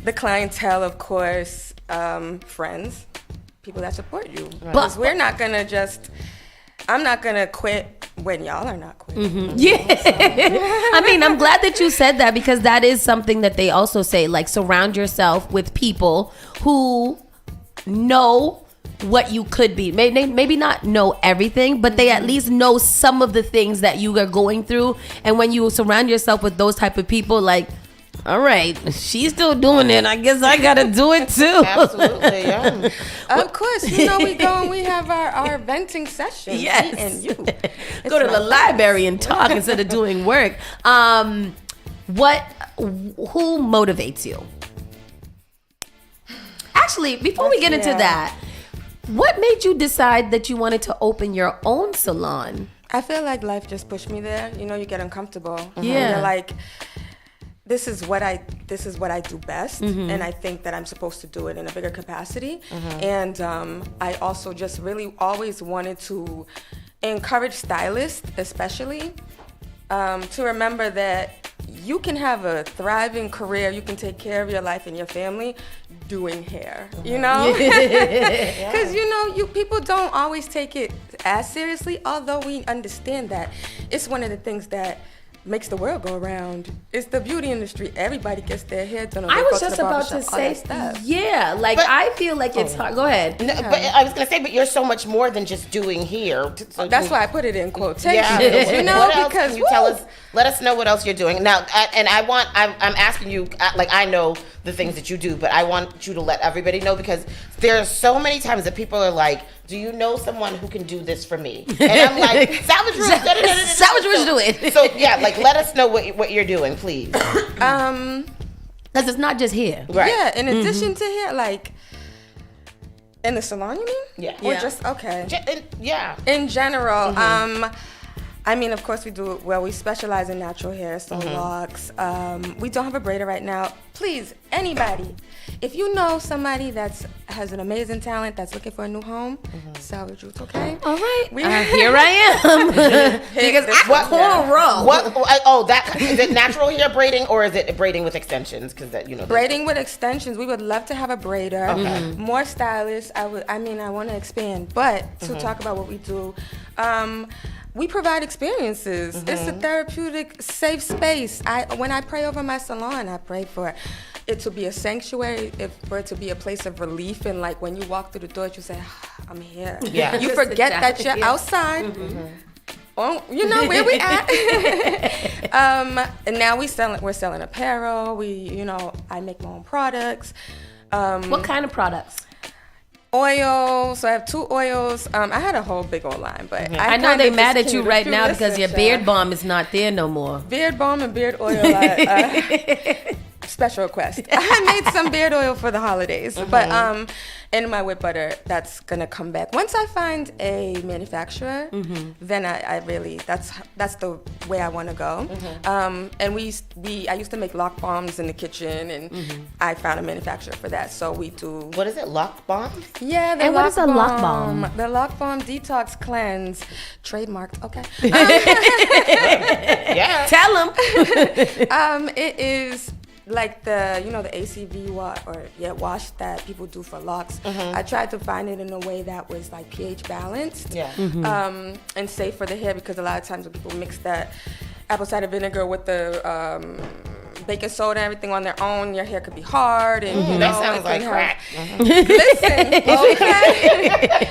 the clientele, of course, friends, people that support you. Right. Because we're not going to I'm not going to quit when y'all are not quitting. Yeah. I mean, I'm glad that you said that because that is something that they also say, like, surround yourself with people who know what you could be. Maybe not know everything, but they at least know some of the things that you are going through. And when you surround yourself with those type of people, like, all right, she's still doing it, I guess I gotta do it too. Absolutely, yeah. Of course, we go and we have our venting sessions. Yes. Me and you. Go to the library and talk instead of doing work. Who motivates you? Actually, before we get into that, what made you decide that you wanted to open your own salon? I feel like life just pushed me there. You get uncomfortable. Yeah. You're like, this is what I do best, and I think that I'm supposed to do it in a bigger capacity. And I also just really always wanted to encourage stylists, especially, to remember that you can have a thriving career, you can take care of your life and your family doing hair, because people don't always take it as seriously, although we understand that it's one of the things that makes the world go around. It's the beauty industry. Everybody gets their hair done. Or I they was go to just the about to barbershop, all say, that stuff. yeah, like But- I feel like it's hard. Go ahead. No, but I was gonna say, but you're so much more than just doing hair. So That's why I put it in quotations. Yeah, You know, what else because can you tell us? Let us know what else you're doing now. And I'm asking you, like I know the things that you do, but I want you to let everybody know because there are so many times that people are like, "Do you know someone who can do this for me?" And I'm like, "Salvage Roots, Salvage Roots do it." So yeah, like let us know what you're doing, please. Because it's not just hair. Right. Yeah, in addition to hair, like in the salon, you mean? Yeah. Or Yeah. just okay. Yeah. In general, I mean, of course we do. Well, we specialize in natural hair, so locks. We don't have a braider right now. Please, anybody, if you know somebody that has an amazing talent that's looking for a new home, Salvage Roots, okay? All right. We- Here I am. Because I can cornrow. Is it natural hair braiding or is it braiding with extensions? Because that Braiding with extensions. We would love to have a braider. Okay. More stylists. I want to expand, but to talk about what we do. We provide experiences. It's a therapeutic, safe space. When I pray over my salon, I pray for it to be a sanctuary, for it to be a place of relief. And like when you walk through the door, you say, I'm here. Yeah. You forget that you're outside. Oh, you know where we at. And now we're selling apparel. I make my own products. What kind of products? Oils. So I have 2 oils. I had a whole big old line, but I know they mad at you right now because your beard balm is not there no more. Beard balm and beard oil. Special request. I made some beard oil for the holidays, but and my whip butter that's gonna come back once I find a manufacturer. Then I really that's the way I want to go. And I used to make lock balms in the kitchen, and I found a manufacturer for that. So we do. What is it? Lock balm? Yeah, the And lock what is a lock balm? The lock balm detox cleanse, trademarked. Okay. Yeah. Tell them. It is like the ACV wash that people do for locks. I tried to find it in a way that was like pH balanced, and safe for the hair, because a lot of times when people mix that apple cider vinegar with the baking soda and everything on their own, your hair could be hard, and that sounds like crack. Listen, okay.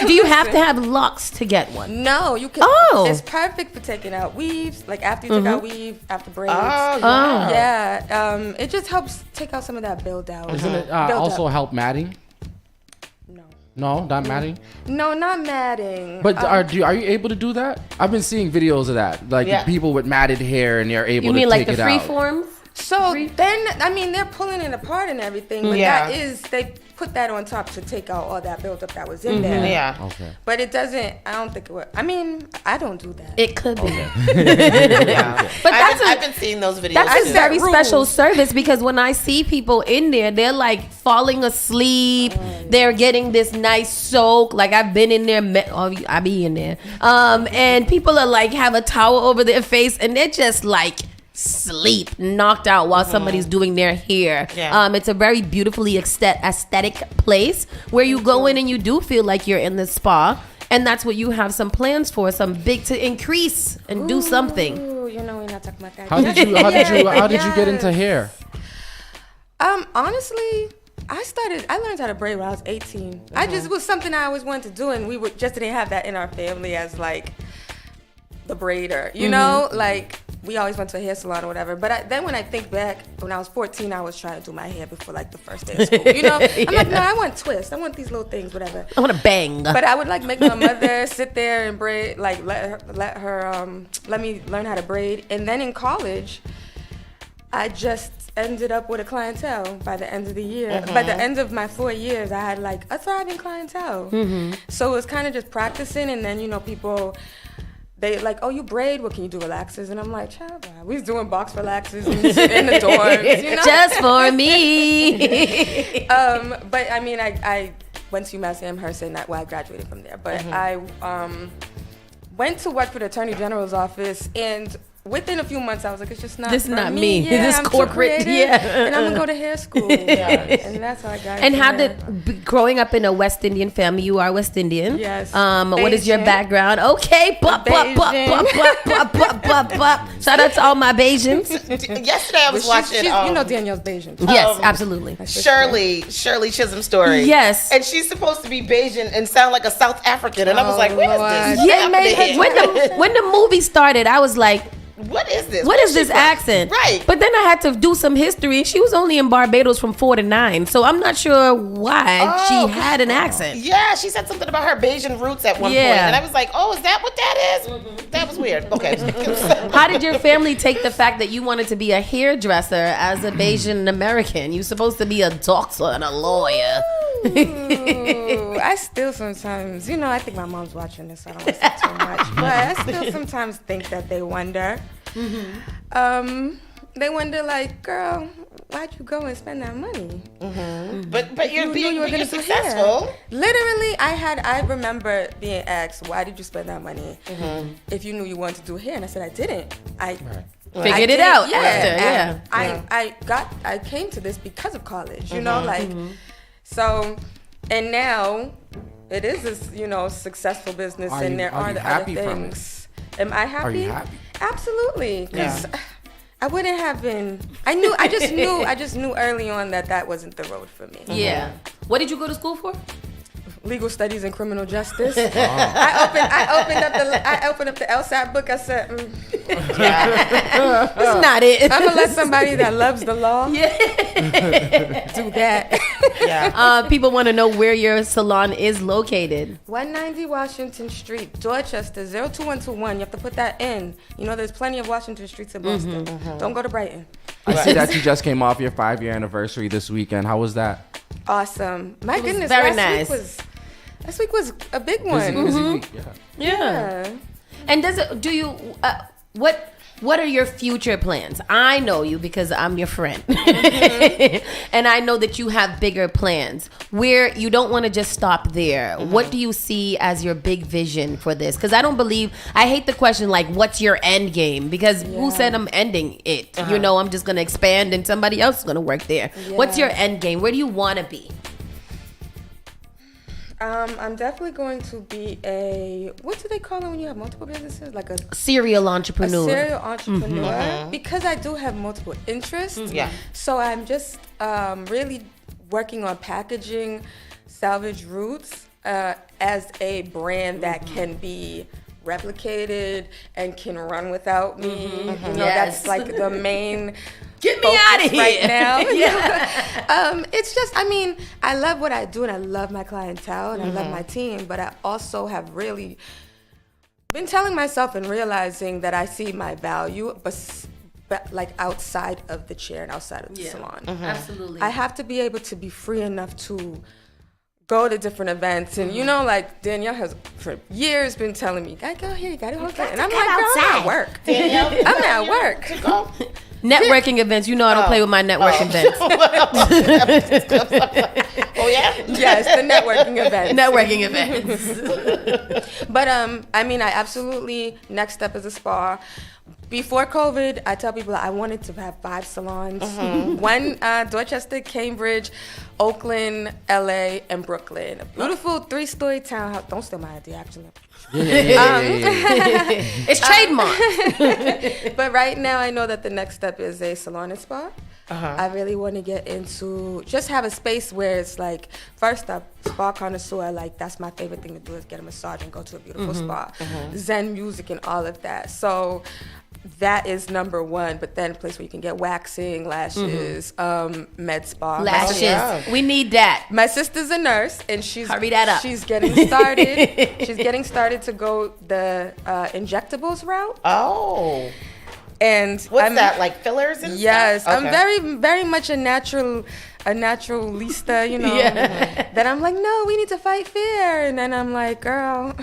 Do you have to have locks to get one? No, you can. Oh. It's perfect for taking out weaves, like after you take out weave, after braids. Oh, yeah. It just helps take out some of that build out. Doesn't it also help matting? No, not matting. No, not matting. But are you able to do that? I've been seeing videos of that, like people with matted hair, and they're able to take it out. You mean like the free forms? So then, they're pulling it apart and everything, but they put that on top to take out all that buildup that was in there. Yeah. Okay. But it doesn't, I don't think it would. I mean, I don't do that. It could be. But I've been seeing those videos. That's a very special service, because when I see people in there, they're like falling asleep. They're getting this nice soak. Like I've been in there. I be in there. And people are like have a towel over their face, and they're just like sleep, knocked out while somebody's doing their hair. Yeah. It's a very beautifully aesthetic place where you go in and you do feel like you're in the spa. And that's what you have some plans for, some big to increase and do something. Ooh, we're not talking about that. How did you get into hair? Honestly, I learned how to braid when I was 18. I just was something I always wanted to do, and we just didn't have that in our family as like the braider, you know, like we always went to a hair salon or whatever. But then when I think back, when I was 14, I was trying to do my hair before like the first day of school, you know. I'm like, no, I want twists, I want these little things, whatever. I want to bang. But I would like make my mother sit there and braid, like let me learn how to braid. And then in college, I just ended up with a clientele by the end of the year. By the end of my 4 years, I had like a thriving clientele. So it was kind of just practicing, and then people, they like, oh, you braid? What can you do, relaxers? And I'm like, child, we was doing box relaxers in the dorms, you know? Just for me. But I mean, I went to UMass Amherst, and I graduated from there. But I went to work for the Attorney General's office, and within a few months, I was like, it's just not. This is for not me. Yeah, This I'm too corporate. creative, Yeah. and I'm gonna go to hair school. And that's how I got. And from how there. growing up in a West Indian family, you are West Indian. Yes. What is your Bayesian. background? Okay. Bop, bop, bop, bop, bop, bop, bop, bop, bop. Shout out to all my Bajans. Yesterday I was watching. you know Danielle's Bayesian. Yes, absolutely. Shirley Chisholm story. Yes. And she's supposed to be Bayesian and sound like a South African. And I was like, what is this? Yeah, man. When the movie started, I was like, what is this? What is this she from? accent? Right. But then I had to do some history. She was only in Barbados from 4 to 9, so I'm not sure why she had an accent. Yeah, she said something about her Bayesian roots at one point. And I was like, oh, is that what that is? That was weird. Okay. How did your family take the fact that you wanted to be a hairdresser as a Bayesian American? You're supposed to be a doctor and a lawyer. Ooh, I still sometimes, I think my mom's watching this, so I don't want to say too much. But I still sometimes think that they wonder. They wonder, like, girl, why'd you go and spend that money? But you're gonna successful. Hair. Literally, I remember being asked, why did you spend that money if you knew you wanted to do hair? And I said, I didn't. Figured it out. Yeah. After, I came to this because of college, so, and now it is this, successkul business, and there are the other things. Am I happy? Are you happy? Absolutely, because I wouldn't have been. I just knew early on that wasn't the road for me. Yeah. What did you go to school for? Legal studies and criminal justice. I opened up the LSAT book. I said, that's not it. I'm gonna let somebody that loves the law do that. Yeah. People want to know where your salon is located. 190 Washington Street, Dorchester, 02121. You have to put that in. There's plenty of Washington Streets in Boston. Don't go to Brighton. I see that you just came off your 5-year anniversary this weekend. How was that? Awesome. My goodness, very nice. Last week was a big one. Busy week, Yeah. And what are your future plans? I know you because I'm your friend. And I know that you have bigger plans where you don't want to just stop there. What do you see as your big vision for this? Because I hate the question like, what's your end game? Because who said I'm ending it? I'm just going to expand and somebody else is going to work there. Yeah. What's your end game? Where do you want to be? I'm definitely going to be what do they call it when you have multiple businesses? Like a serial entrepreneur. A serial entrepreneur. Because I do have multiple interests. Yeah. So I'm just really working on packaging Salvage Roots as a brand that can be replicated and can run without me. That's like the main Get me out of here right now. Yeah. It's just, I love what I do and I love my clientele and I love my team, but I also have really been telling myself and realizing that I see my value, but like outside of the chair and outside of the salon. Absolutely. I have to be able to be free enough to go to different events, and like Danielle has for years been telling me, "Gotta go here, you gotta go there," and I'm like, "Girl, I'm at work. Danielle, I'm at work." Networking events, I don't play with my networking events. Oh yeah, yes, the networking events. Networking events. But I absolutely next step is a spa. Before COVID, I tell people I wanted to have 5 salons. One, Dorchester, Cambridge, Oakland, LA, and Brooklyn. A beautiful 3-story townhouse. Don't steal my idea, actually. It's trademark. But right now, I know that the next step is a salon and spa. I really want to get into just have a space where it's like, first up, spa connoisseur, like that's my favorite thing to do is get a massage and go to a beautiful spa. Zen music and all of that. So that is number one, but then a place where you can get waxing, lashes, med spa. Lashes. We need that. My sister's a nurse, and hurry that up. She's getting started. She's getting started to go the injectables route. Oh. And what's that, like fillers and yes, stuff? I'm very, very much a naturalista, That I'm like, no, we need to fight fear. And then I'm like, girl.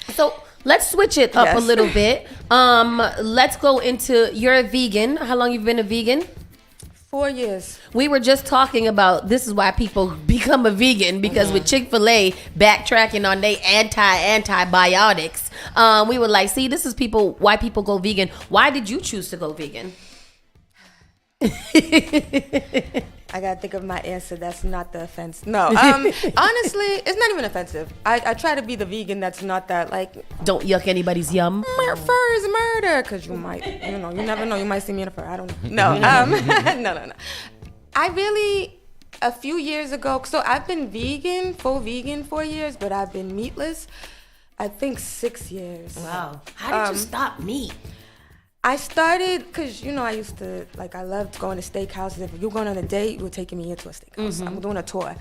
So let's switch it up a little bit. Let's go into, you're a vegan. How long you been a vegan? 4 years. We were just talking about this is why people become a vegan, because with Chick-fil-A backtracking on their antibiotics, We were like, see, this is why people go vegan. Why did you choose to go vegan? I gotta think of my answer. That's not the offense. No, honestly, it's not even offensive. I try to be the vegan that's not that like. Don't yuck anybody's yum. Fur is murder, because you might, you never know. You might see me in a fur. I don't know. No, no. I really, a few years ago, so I've been vegan, full vegan 4 years, but I've been meatless, I think 6 years. Wow. How did you stop meat? I started because I used to I loved going to steakhouses. If you were going on a date, you were taking me into a steakhouse. I'm doing a tour,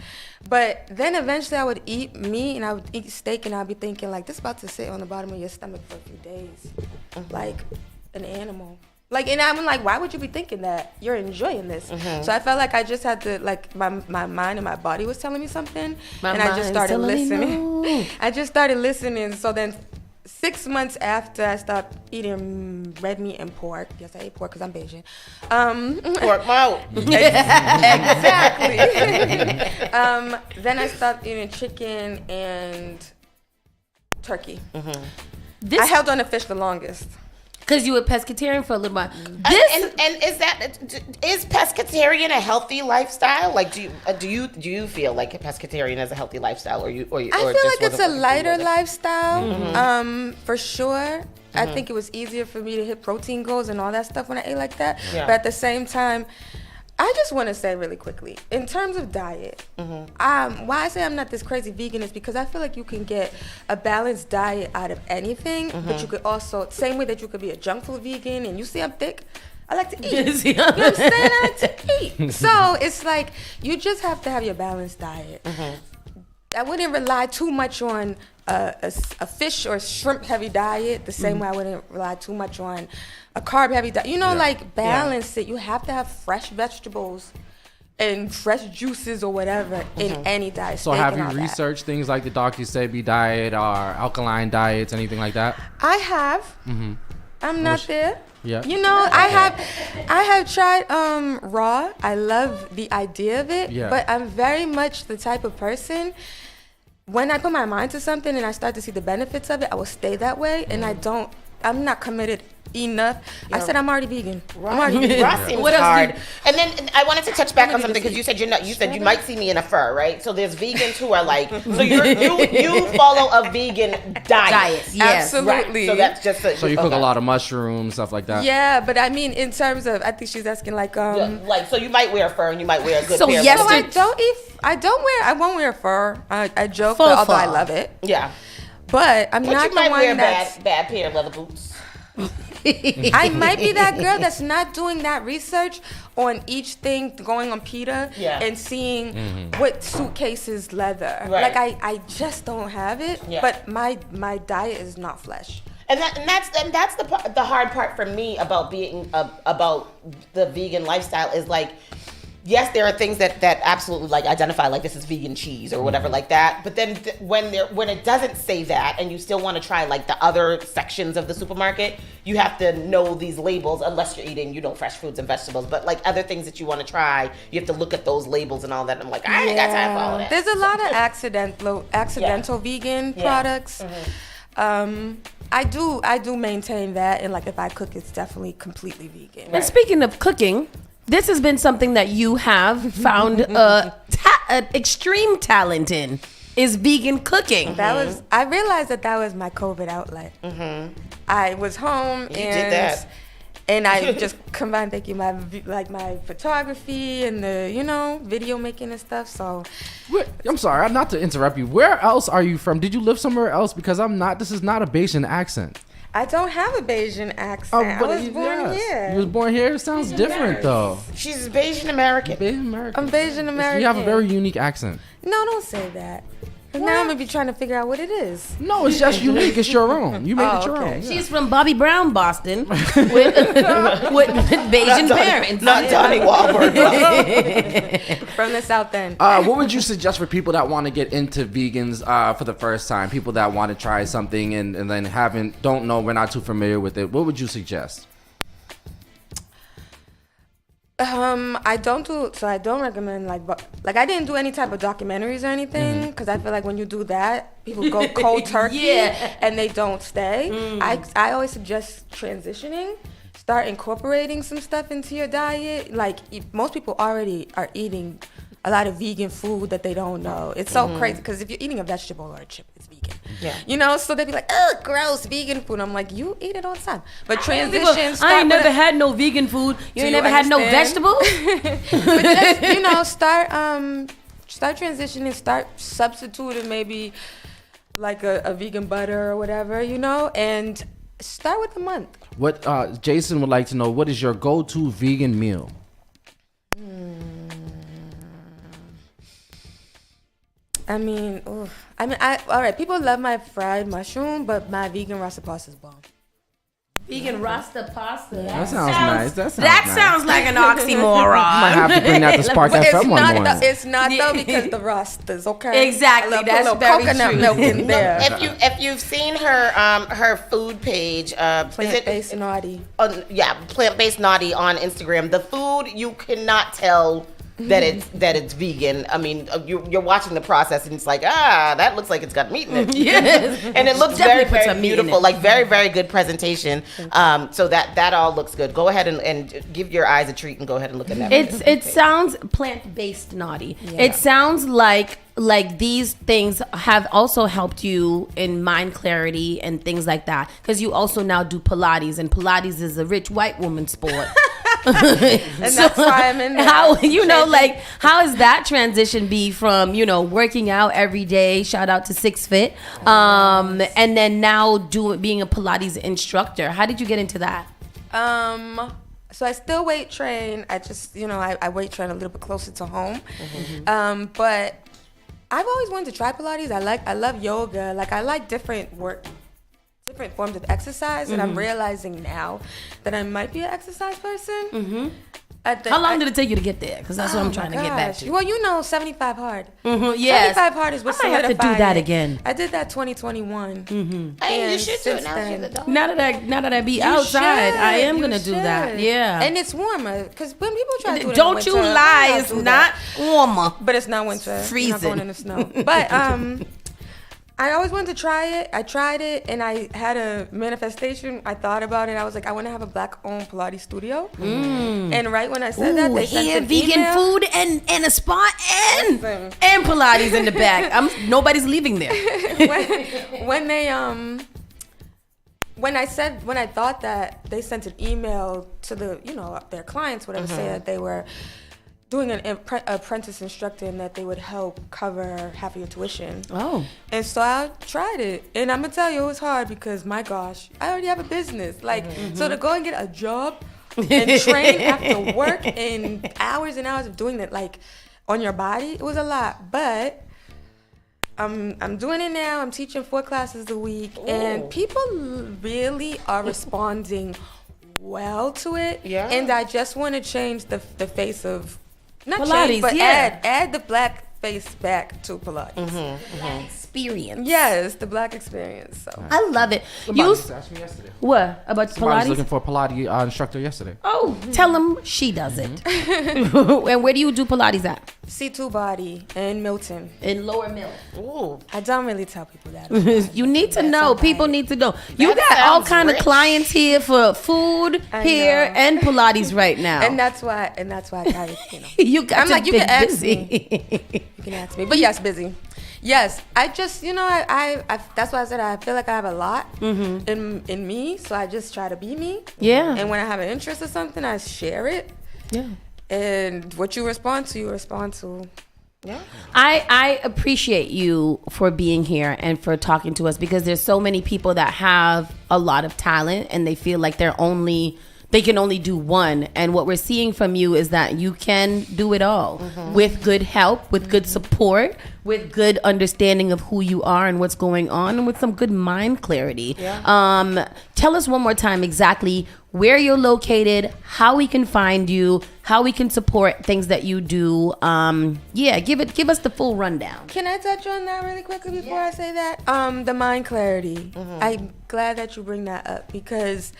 but then eventually I would eat meat and I would eat steak and I'd be thinking this is about to sit on the bottom of your stomach for a few days, like an animal. And I'm like, why would you be thinking that? You're enjoying this. So I felt like I just had to my mind and my body was telling me something, and I just started listening. I just started listening. So then. 6 months after I stopped eating red meat and pork, yes, I ate pork because I'm Bayesian. Pork mouth. Exactly. Then I stopped eating chicken and turkey. I held on to fish the longest. Because you were pescatarian for a little while. And is pescatarian a healthy lifestyle? Do you feel like a pescatarian is a healthy lifestyle, or I feel like it's a lighter lifestyle, for sure. I think it was easier for me to hit protein goals and all that stuff when I ate like that. Yeah. But at the same time, I just want to say really quickly, in terms of diet, why I say I'm not this crazy vegan is because I feel like you can get a balanced diet out of anything, but you could also, same way that you could be a junk food vegan, and you see I'm thick, I like to eat. You know what I'm saying? I like to eat. So it's like, you just have to have your balanced diet. I wouldn't rely too much on a fish or shrimp heavy diet the same way I wouldn't rely too much on a carb heavy diet. Balance it. You have to have fresh vegetables and fresh juices or whatever in any diet. So have you researched things like the Dr. Sebi diet or alkaline diets, anything like that? I have. I'm not there. Yeah. I have tried raw. I love the idea of it, but I'm very much the type of person, when I put my mind to something and I start to see the benefits of it, I will stay that way, and I'm not committed enough. I said I'm already vegan. Raw seems hard. And then I wanted to touch back on something because you said you said you might see me in a fur, right? So there's vegans who are like, so you follow a vegan diet. Yes, absolutely. Right. So that's just so you cook a lot of mushrooms, stuff like that. Yeah, but I mean, in terms of, I think she's asking so you might wear a fur and you might wear a good so pair. Yes, I won't wear fur. I joke, but although I love it. Yeah. But I'm not you might the one wear that's bad pair of leather boots. I might be that girl that's not doing that research on each thing, going on PETA and seeing what suitcase is leather. Right. I just don't have it. Yeah. But my diet is not flesh. And that's the hard part for me about being about the vegan lifestyle is yes, there are things that absolutely identify this is vegan cheese or whatever like that. But then when it doesn't say that and you still want to try the other sections of the supermarket, you have to know these labels unless you're eating fresh fruits and vegetables. But other things that you want to try, you have to look at those labels and all that. And I'm I ain't got time for all of that. There's a lot of accidental vegan products. I do maintain that, and if I cook, it's definitely completely vegan. Right. And speaking of cooking, this has been something that you have found an extreme talent in, is vegan cooking. I realized that was my COVID outlet. I was home and I just combined my photography and the video making and stuff. So I'm sorry, not to interrupt you. Where else are you from? Did you live somewhere else? Because this is not a Bayesian accent. I don't have a Bayesian accent. I was born here. You was born here? It sounds different, though. She's Bayesian American. I'm Bayesian American. You have a very unique accent. No, don't say that. Because now I'm going to be trying to figure out what it is. No, it's just unique. It's your own. You made it your own. She's from Bobby Brown, Boston, with Bayesian parents. Not Donnie Wahlberg. From the South End. What would you suggest for people that want to get into vegans for the first time? People that want to try something and then don't know, we're not too familiar with it. What would you suggest? I don't recommend like I didn't do any type of documentaries or anything because I feel like when you do that, people go cold turkey and they don't stay. I always suggest transitioning. Start incorporating some stuff into your diet. Like most people already are eating a lot of vegan food that they don't know. It's so crazy because if you're eating a vegetable or a chip, it's vegan. Yeah. You know, so they'd be like, "Oh, gross, vegan food." I'm like, "You eat it all the time." But transition. I ain't never had no vegan food. You ain't never had no vegetables. But just, you know, start transitioning. Start substituting maybe like a vegan butter or whatever, you know, and start with a month. What Jason would like to know: what is your go-to vegan meal? All right. People love my fried mushroom, but my vegan rasta pasta is bomb. Vegan rasta pasta. That sounds nice. That sounds like an oxymoron. You might have to bring that to Spark FM one morning. It's not though because the rastas, okay? Exactly. That's put a very coconut true. milk in there. If you've seen her food page, Plant-based naughty. Plant-based naughty on Instagram. The food you cannot tell that it's vegan. I mean, you're watching the process and it's like, that looks like it's got meat in it. Yes. And it looks very, very beautiful, like very, very good presentation. So that all looks good. Go ahead and give your eyes a treat and go ahead and look at that. It sounds plant-based naughty. Yeah. It sounds like these things have also helped you in mind clarity and things like that, because you also now do Pilates, and Pilates is a rich white woman sport. And that's why I'm in there. How has that transition be from, working out every day, shout out to 6 Fit, and then now being a Pilates instructor? How did you get into that? So I still weight train. I just, I weight train a little bit closer to home. But I've always wanted to try Pilates. I love yoga. Like I like different forms of exercise, and I'm realizing now that I might be an exercise person. How long did it take you to get there? Because that's what I'm trying to get back to. Well, 75 hard. Yes. 75 hard is what I might have to do that again. I did that 2021. Hey, you should do it now. Now that I be outside, I am gonna do that. Yeah. And it's warmer because when people try to do it don't in the you winter, lie, it's not warmer. But it's not winter. It's freezing. not going in the snow. But I always wanted to try it. I tried it, and I had a manifestation. I thought about it. I was like, I want to have a black-owned Pilates studio. And right when I said that, they sent an vegan email. food and a spa and Pilates in the back. Nobody's leaving there. When I thought that, they sent an email to their clients, whatever, say that they were doing an apprentice instructor and that they would help cover half of your tuition. Oh. And so I tried it. And I'm going to tell you, it was hard because, my gosh, I already have a business. So to go and get a job and train after work and hours and hours of doing that, on your body, it was a lot. But I'm doing it now. I'm teaching 4 classes a week. And people really are responding well to it. Yeah. And I just want to change the face of not Pilates, change, but add the black face back to Pilates. Experience. Yes, the black experience. So I love it. Somebody just asked me yesterday. What about Somebody was Pilates? looking for a Pilates instructor yesterday. Oh, tell them she does it. And where do you do Pilates at? C2 Body in Milton. In Lower Mill. Ooh, I don't really tell people that. You need to know. People need to know. You got all kind of clients here for food here and Pilates right now. And that's why I got you got to you be can ask busy. me. You can ask me. But yes, busy. Yes, I just, I that's why I said I feel like I have a lot in me, so I just try to be me. Yeah. And when I have an interest in something, I share it. Yeah. And what you respond to, you respond to. Yeah. I appreciate you for being here and for talking to us, because there's so many people that have a lot of talent and they feel like they can only do one. And what we're seeing from you is that you can do it all with good help, with good support, with good understanding of who you are and what's going on, and with some good mind clarity. Yeah. Tell us one more time exactly where you're located, how we can find you, how we can support things that you do. Give us the full rundown. Can I touch on that really quickly before I say that? The mind clarity. I'm glad that you bring that up, because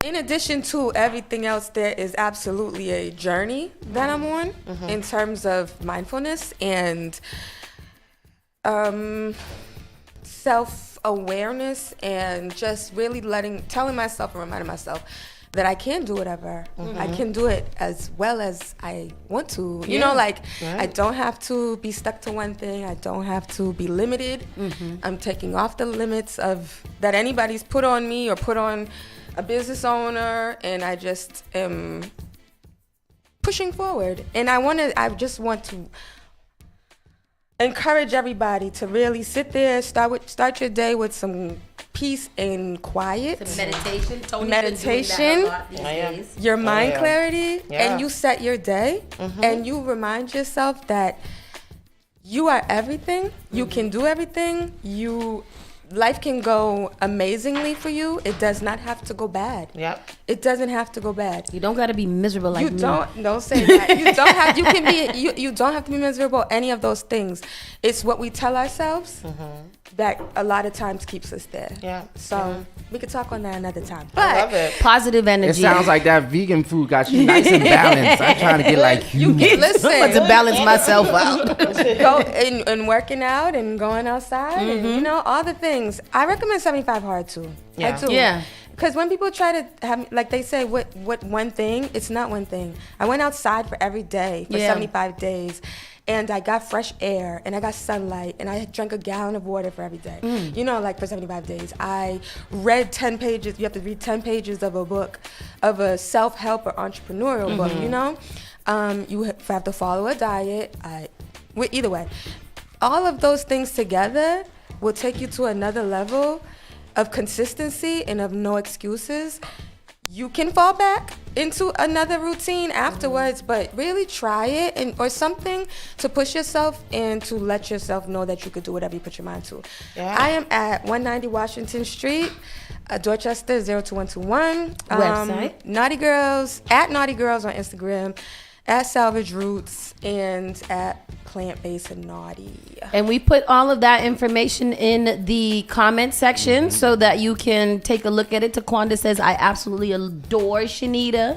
In addition to everything else, there is absolutely a journey that I'm on in terms of mindfulness and self-awareness, and just really telling myself and reminding myself that I can do whatever. I can do it as well as I want to. You know, like, I don't have to be stuck to one thing. I don't have to be limited. I'm taking off the limits that anybody's put on me or put on a business owner, and I just am pushing forward. And I just want to encourage everybody to really sit there, start your day with some peace and quiet. Some meditation. Tony's meditation. been doing that a lot these days. Your mind clarity, and you set your day, and you remind yourself that you are everything. You can do everything. Life can go amazingly for you. It does not have to go bad. Yep. It doesn't have to go bad. You don't got to be miserable like me. Don't say that. You don't have. You don't have to be miserable. Any of those things. It's what we tell ourselves that a lot of times keeps us there. Yeah. So we could talk on that another time. But I love it. Positive energy. It sounds like that vegan food got you nice and balanced. I'm trying to get like you. Listen, I want to balance myself out. Go and working out and going outside and all the things. I recommend 75 hard too. Yeah. I do. Yeah. Because when people try to have, like they say, what one thing, it's not one thing. I went outside for every day for 75 days. And I got fresh air, and I got sunlight, and I drank a gallon of water for every day. Like for 75 days. I read 10 pages. You have to read 10 pages of a book, of a self-help or entrepreneurial book, You have to follow a diet. Either way. All of those things together will take you to another level of consistency and of no excuses. You can fall back into another routine afterwards, but really try it or something to push yourself and to let yourself know that you could do whatever you put your mind to. Yeah. I am at 190 Washington Street, Dorchester 02121. Website? Naughty Girls, at Naughty Girls on Instagram, at Salvage Roots, and at Plant-Based and Naughty. And we put all of that information in the comment section so that you can take a look at it. Taquanda says, I absolutely adore Shanita.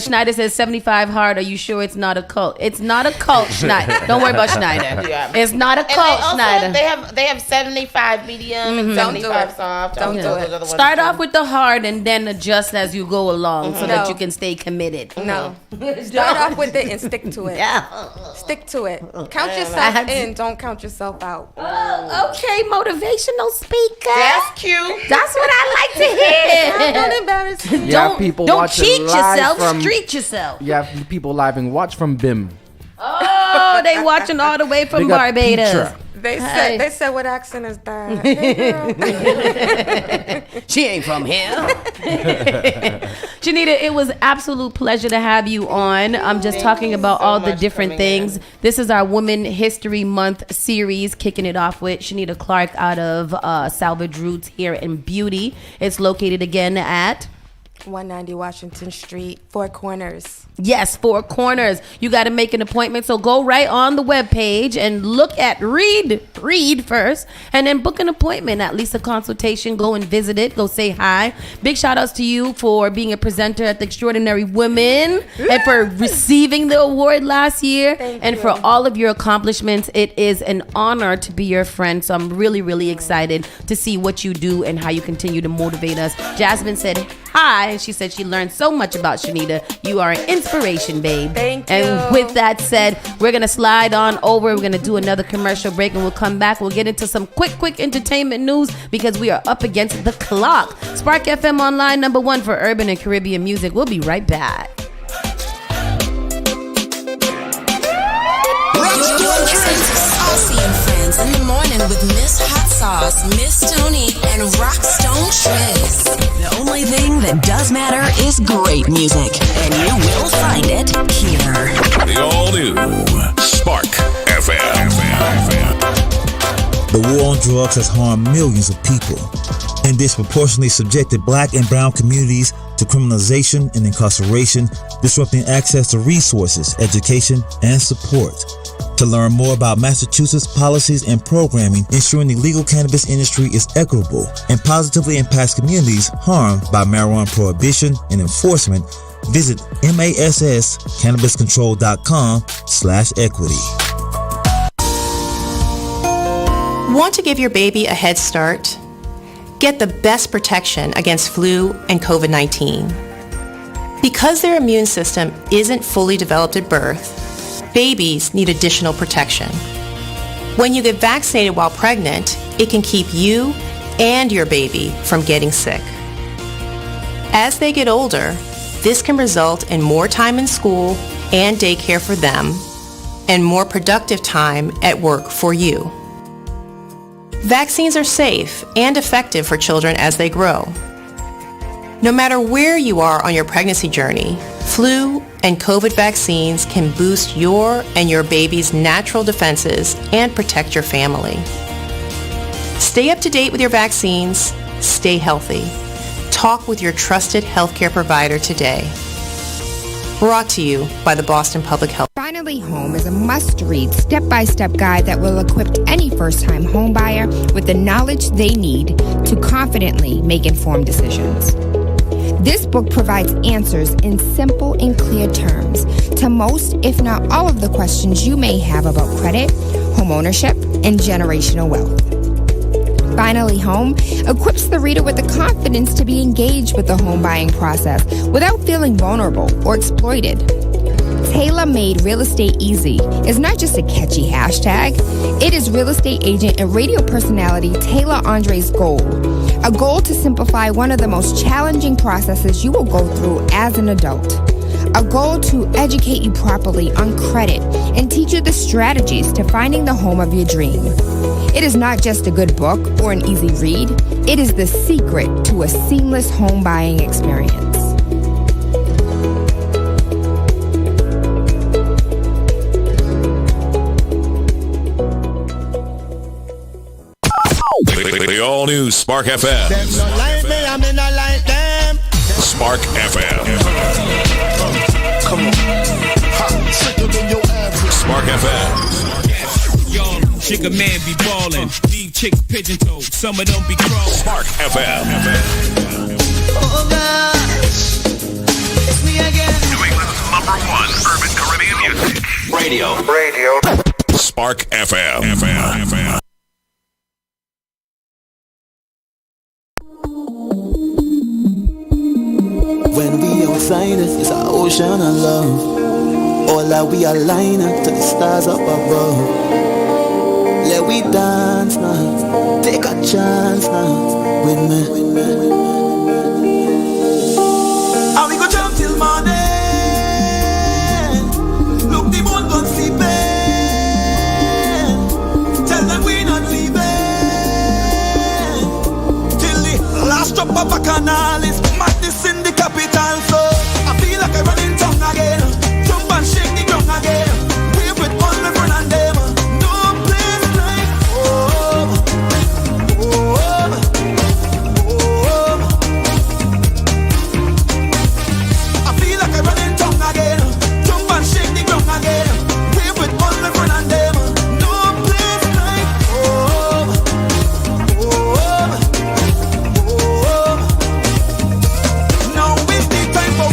Schneider says 75 hard. Are you sure it's not a cult? It's not a cult, Schneider. Don't worry about Schneider. Yeah. It's not a cult, Schneider. They have 75 medium and 75 soft. Don't do it. Start off with the hard and then adjust as you go along so that you can stay committed. No. Start off with it and stick to it. Yeah. Stick to it. Count yourself in. Don't count yourself out. Okay, motivational speaker. That's cute. That's what I like to hear. Don't embarrass me. Yeah, people don't cheat yourself, from, street yourself. Yeah, people live and watch from BIM. Oh, they watching all the way from Barbados. They said, what accent is that? Hey, girl. She ain't from here. Janita, it was absolute pleasure to have you on. I'm just talking about all the different things. This is our Women History Month series, kicking it off with Shanita Clark out of Salvage Roots here in Beauty. It's located again at 190 Washington Street, Four Corners. Yes, Four Corners. You got to make an appointment. So go right on the webpage and look at read first, and then book an appointment, at least a consultation. Go and visit it. Go say hi. Big shout outs to you for being a presenter at the Extraordinary Women and for receiving the award last year. Thank and you. for all of your accomplishments. It is an honor to be your friend. So I'm really, really excited to see what you do and how you continue to motivate us. Jasmine said hi, and she said she learned so much about Shanita. You are an inspiration, babe. Thank you. And with that said, we're going to slide on over. We're going to do another commercial break, and we'll come back. We'll get into some quick entertainment news because we are up against the clock. Spark FM Online, #1 for urban and Caribbean music. We'll be right back. Saucy and Friends in the morning with Miss Hot Sauce, Miss Tony, and Rockstone Triz. The only thing that does matter is great music, and you will find it here. The all-new Spark FM. The war on drugs has harmed millions of people and disproportionately subjected black and brown communities to criminalization and incarceration, disrupting access to resources, education, and support. To learn more about Massachusetts policies and programming ensuring the legal cannabis industry is equitable and positively impacts communities harmed by marijuana prohibition and enforcement, visit masscannabiscontrol.com/equity. Want to give your baby a head start? Get the best protection against flu and COVID-19. Because their immune system isn't fully developed at birth, babies need additional protection. When you get vaccinated while pregnant, it can keep you and your baby from getting sick. As they get older, this can result in more time in school and daycare for them, and more productive time at work for you. Vaccines are safe and effective for children as they grow. No matter where you are on your pregnancy journey, flu and COVID vaccines can boost your and your baby's natural defenses and protect your family. Stay up to date with your vaccines. Stay healthy. Talk with your trusted healthcare provider today. Brought to you by the Boston Public Health. Finally Home is a must-read step-by-step guide that will equip any first-time homebuyer with the knowledge they need to confidently make informed decisions. This book provides answers in simple and clear terms to most, if not all, of the questions you may have about credit, home ownership, and generational wealth. Finally Home equips the reader with the confidence to be engaged with the home buying process without feeling vulnerable or exploited. Tailor-made Real Estate Easy is not just a catchy hashtag. It is real estate agent and radio personality Taylor Andre's goal. A goal to simplify one of the most challenging processes you will go through as an adult. A goal to educate you properly on credit and teach you the strategies to finding the home of your dream. It is not just a good book or an easy read. It is the secret to a seamless home buying experience. The all-new Spark FM. Them not like me, I mean not like them. Spark FM. Come on. Spark FM. Y'all, chick a man be ballin'. Leave chicks pigeon toed. Some of them be crawling. Spark FM. Oh gosh, it's me again. New England's #1 urban Caribbean music. Radio. Spark FM. When we outside, it's an ocean of love. All that we align up to the stars up above. Let we dance now, take a chance now with me. And we go jump till morning. Look, the moon gone sleeping. Tell them we not leaving till the last drop of a canal is madness in the capital. So I feel like I run in town again. Jump and shake the ground again. We're with all my friends and them. No place like home. Home. Home. I feel like I run in town again. Jump and shake the ground again. We're with all my friends and them. No place like home. Home. Home. Now is the time for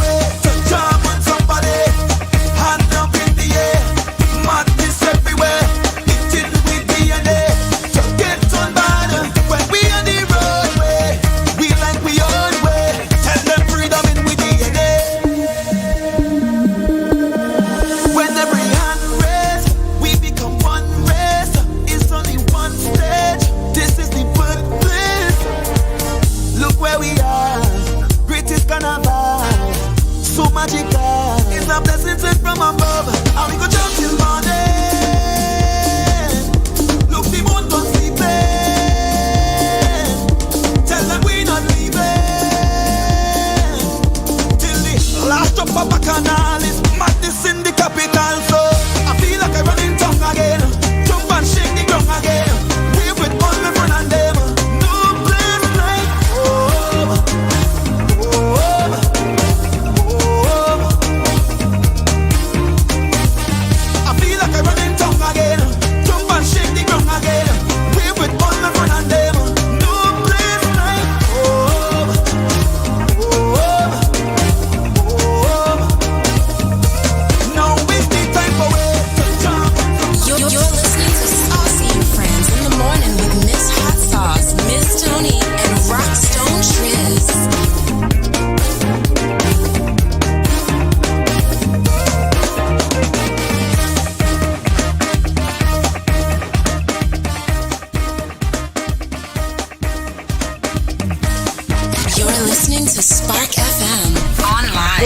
I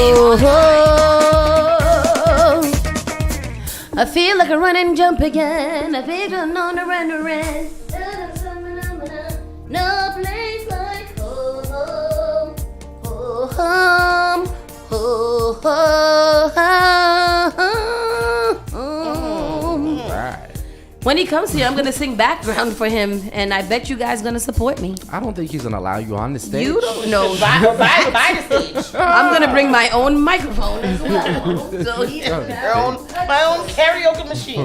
feel like I run and jump again. I feel on the run. No place like home. Right. When he comes here, I'm gonna sing background for him, and I bet you guys gonna support me. I don't think he's gonna allow you on the stage. You don't know. By the stage. I'm gonna bring my own microphone as well. So my own karaoke machine.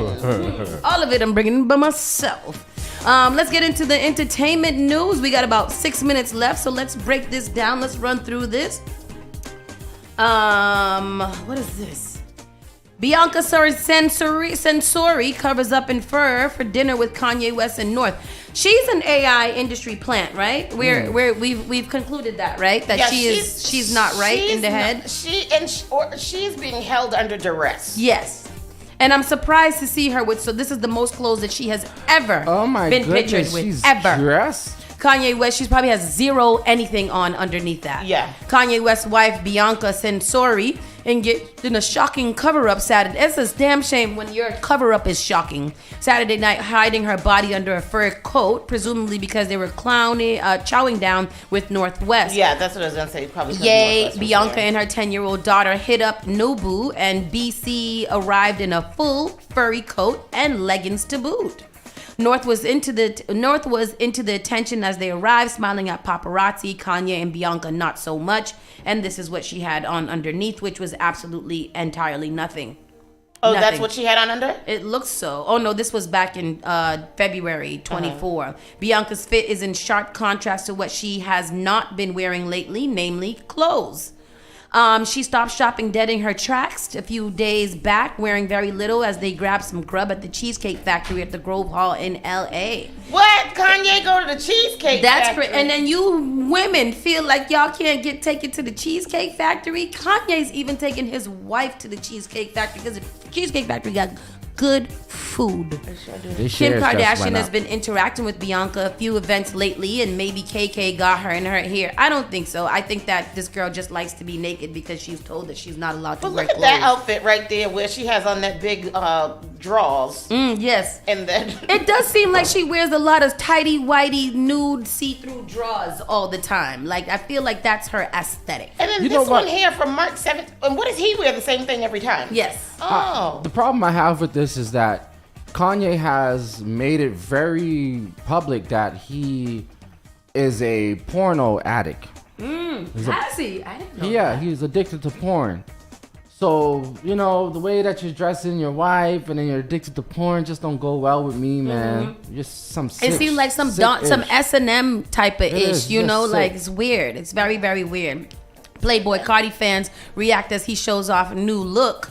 All of it I'm bringing by myself. Let's get into the entertainment news. We got about 6 minutes left, so let's break this down. Let's run through this. What is this? Bianca Sensori covers up in fur for dinner with Kanye West and North. She's an AI industry plant, right? We've concluded that, right? That she's not right in the head. She's being held under duress. Yes. And I'm surprised to see her with. So this is the most clothes that she has ever been pictured with. She's ever. Dressed? Kanye West, she probably has zero anything on underneath that. Yeah. Kanye West's wife, Bianca Sensori, in a shocking cover-up Saturday. It's a damn shame when your cover-up is shocking. Saturday night, hiding her body under a fur coat, presumably because they were chowing down with Northwest. Yeah, that's what I was going to say. Probably. Yay, Bianca and her 10-year-old daughter hit up Nobu, and BC arrived in a full furry coat and leggings to boot. North was into the attention as they arrived, smiling at paparazzi. Kanye and Bianca not so much, and this is what she had on underneath, which was absolutely entirely nothing. Oh, nothing. That's what she had on under? It looks so. Oh no, this was back in February 24. Bianca's fit is in sharp contrast to what she has not been wearing lately, namely clothes. She stopped shopping dead in her tracks a few days back, wearing very little as they grabbed some grub at the Cheesecake Factory at the Grove Hall in L.A. What? Kanye go to the Cheesecake Factory? And then you women feel like y'all can't get taken to the Cheesecake Factory? Kanye's even taking his wife to the Cheesecake Factory because the Cheesecake Factory got good food. Kim Kardashian has been interacting with Bianca a few events lately, and maybe KK got her in her hair. I don't think so. I think that this girl just likes to be naked because she's told that she's not allowed to wear clothes. Look at that outfit right there where she has on that big drawers. Yes. And then it does seem like she wears a lot of tighty whitey nude see-through drawers all the time. Like I feel like that's her aesthetic. And then this one here from Mark 7th. And what does he wear? The same thing every time? Yes. Oh. The problem I have with this is that Kanye has made it very public that he is a porno addict. Has he? I didn't know Yeah, that. he's addicted to porn. So, you know, the way that you're dressing your wife and then you're addicted to porn just don't go well with me, man. Just some sick, it seems like some S&M type of ish, you know, like it's weird. It's very, very weird. Playboy Cardi fans react as he shows off a new look.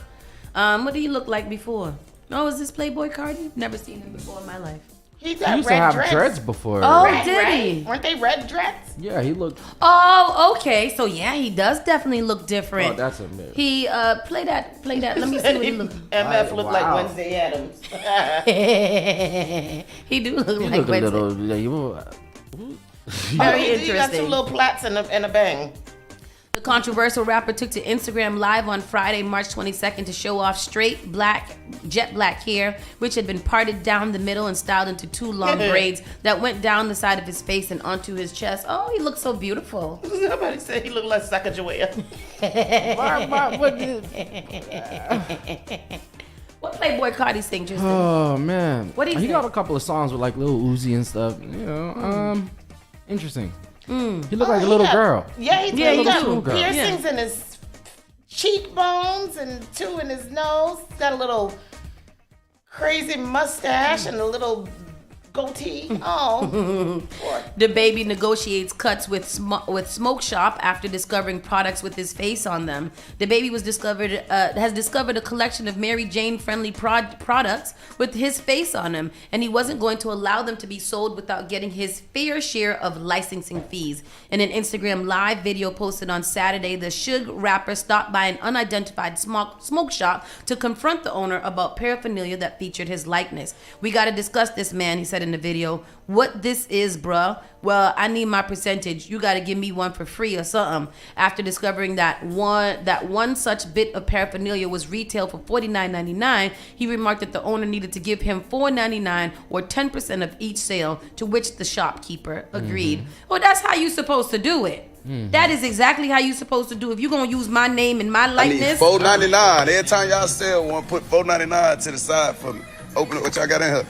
What did he look like before? Oh, is this Playboy Cardi? Never seen him before in my life. He used to have dreads before. Oh, red, did right? he? Weren't they red dreads? Yeah, he looked. Oh, okay. So yeah, he does definitely look different. Oh, that's a myth. He play that. Let me see what he looks. MF looked like Wednesday Addams. He do look He like look Wednesday. a little. Very He got interesting. some little plaits and a bang. The controversial rapper took to Instagram Live on Friday, March 22nd to show off straight jet black hair, which had been parted down the middle and styled into two long braids that went down the side of his face and onto his chest. Oh, he looks so beautiful. Somebody said he looked like Sacagawea. What Playboy Cardi sing, Tristan? Oh man, What do you he think? got a couple of songs with like Lil Uzi and stuff. You know, interesting. He looked like a little girl. Yeah, he did. He got little girl. piercings in his cheekbones and two in his nose. Got a little crazy mustache and a little goatee. Oh. The baby negotiates cuts with Smoke Shop after discovering products with his face on them. The baby has discovered a collection of Mary Jane friendly products with his face on them, and he wasn't going to allow them to be sold without getting his fair share of licensing fees. In an Instagram Live video posted on Saturday, the Suge rapper stopped by an unidentified smoke shop to confront the owner about paraphernalia that featured his likeness. "We got to discuss this, man," he said in the video, "What this is, bruh? Well, I need my percentage. You got to give me one for free or something." After discovering that one such bit of paraphernalia was retailed for $49.99, he remarked that the owner needed to give him $4.99 or 10% of each sale, to which the shopkeeper agreed. Well, that's how you supposed to do it. That is exactly how you supposed to do. If you're going to use my name and my likeness. I need $4.99. Every time y'all sell one, put $4.99 to the side for me. Open up what y'all got in here.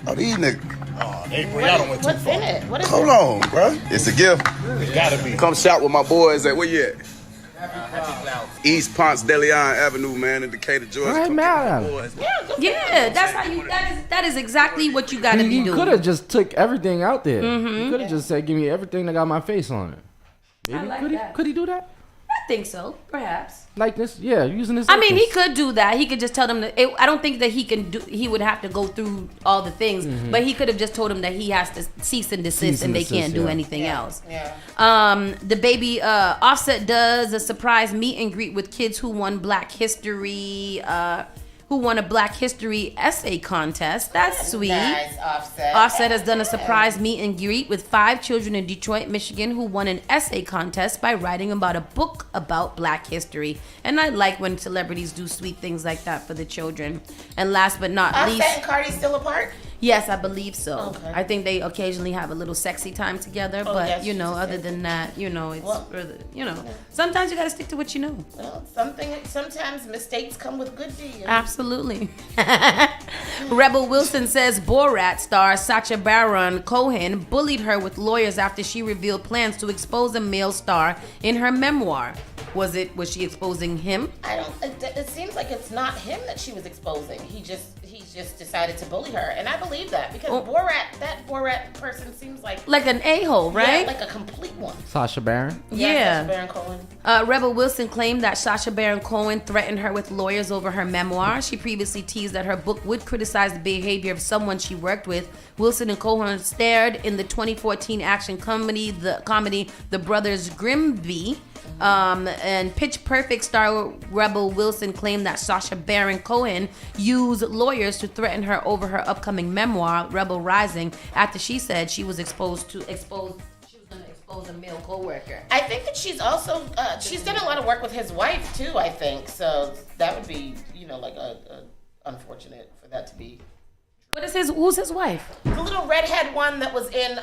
Oh, these niggas. Oh, y'all don't went too What's far. in it? What is Hold it? on, bro. It's a gift. It gotta be. Come shop with my boys at, where you at? East Ponce de Leon Avenue, man, in Decatur, Georgia. Right, man. Yeah, that's how you. That is exactly what you got to be He doing. could have just took everything out there. Mhm. He could have just said, "Give me everything that got my face on it." I Maybe like could he do that? I think so, perhaps. Likeness, yeah, using his. I mean, he likeness. could do that. He could just tell them that. I don't think that he can do. He would have to go through all the things, but he could have just told him that he has to cease and desist, and they can't do anything else. The baby Offset does a surprise meet and greet with kids who won Black History. Who won a Black History essay contest. That's sweet. Nice, Offset. Offset has done a surprise meet and greet with 5 children in Detroit, Michigan, who won an essay contest by writing about a book about Black history. And I like when celebrities do sweet things like that for the children. And last but not least, Offset and Cardi still apart? yes, I believe so. Okay. I think they occasionally have a little sexy time together, but yes, you know, she's other than that, you know, it's Well, rather, you know, sometimes you got to stick to what you know. Well, sometimes mistakes come with good deeds. Absolutely. Rebel Wilson says Borat star Sacha Baron Cohen bullied her with lawyers after she revealed plans to expose a male star in her memoir. Was she exposing him? It seems like it's not him that she was exposing. He just decided to bully her, and I believe that because that Borat person seems like an a-hole, right? Yeah, like a complete one. Sasha Baron. Yeah. Sacha Baron Cohen. Rebel Wilson claimed that Sacha Baron Cohen threatened her with lawyers over her memoir. She previously teased that her book would criticize the behavior of someone she worked with. Wilson and Cohen starred in the 2014 action comedy The Brothers Grimsby. And Pitch Perfect star Rebel Wilson claimed that Sacha Baron Cohen used lawyers to threaten her over her upcoming memoir, Rebel Rising, after she said she was going to expose a male co-worker. I think that she's also she's done a lot of work with his wife too. I think so. That would be like a unfortunate for that to be. Who's his wife? The little redhead one that was in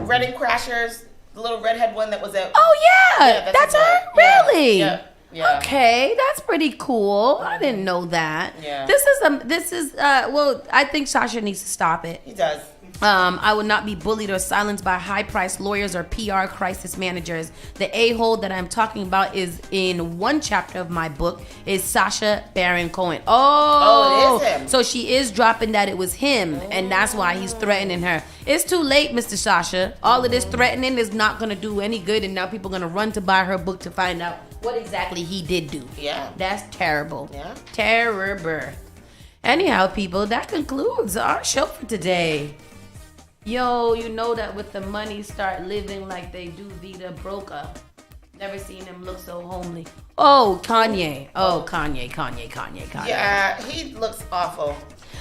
Wedding Crashers. The little redhead one that was at. Oh yeah, that's her. Really? Yeah. Okay, that's pretty cool. I didn't know that. Yeah. This is well, I think Sasha needs to stop it. He does. I would not be bullied or silenced by high-priced lawyers or PR crisis managers. The a-hole that I'm talking about is in one chapter of my book is Sacha Baron Cohen. Oh, it is him. So she is dropping that it was him, and that's why he's threatening her. It's too late, Mr. Sasha. All of this threatening is not going to do any good, and now people are going to run to buy her book to find out what exactly he did do. Yeah. That's terrible. Yeah. Terrible. Anyhow, people, that concludes our show for today. Yo, you know that with the money, start living like they do Vita Broca. Never seen him look so homely. Oh, Kanye. Oh, Kanye. Yeah, he looks awful.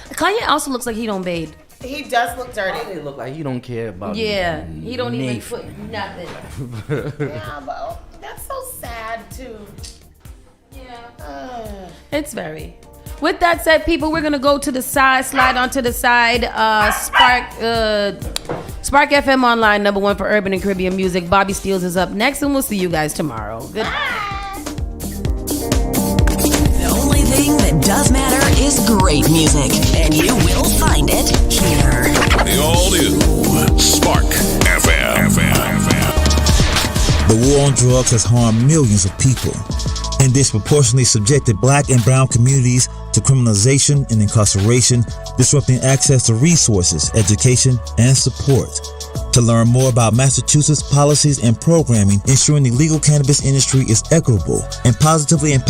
Kanye also looks like he don't bathe. He does look dirty. It look like he don't care about. Yeah, he don't even put nothing. Yeah, but that's so sad too. Yeah. It's very. With that said, people, we're gonna go to the side, slide onto the side. Spark FM Online, #1 for urban and Caribbean music. Bobby Steels is up next, and we'll see you guys tomorrow. Good. The only thing that does matter is great music, and you will find it here. The all-new Spark FM. The war on drugs has harmed millions of people and disproportionately subjected black and brown communities to criminalization and incarceration, disrupting access to resources, education, and support. To learn more about Massachusetts policies and programming, ensuring the legal cannabis industry is equitable and positively impactful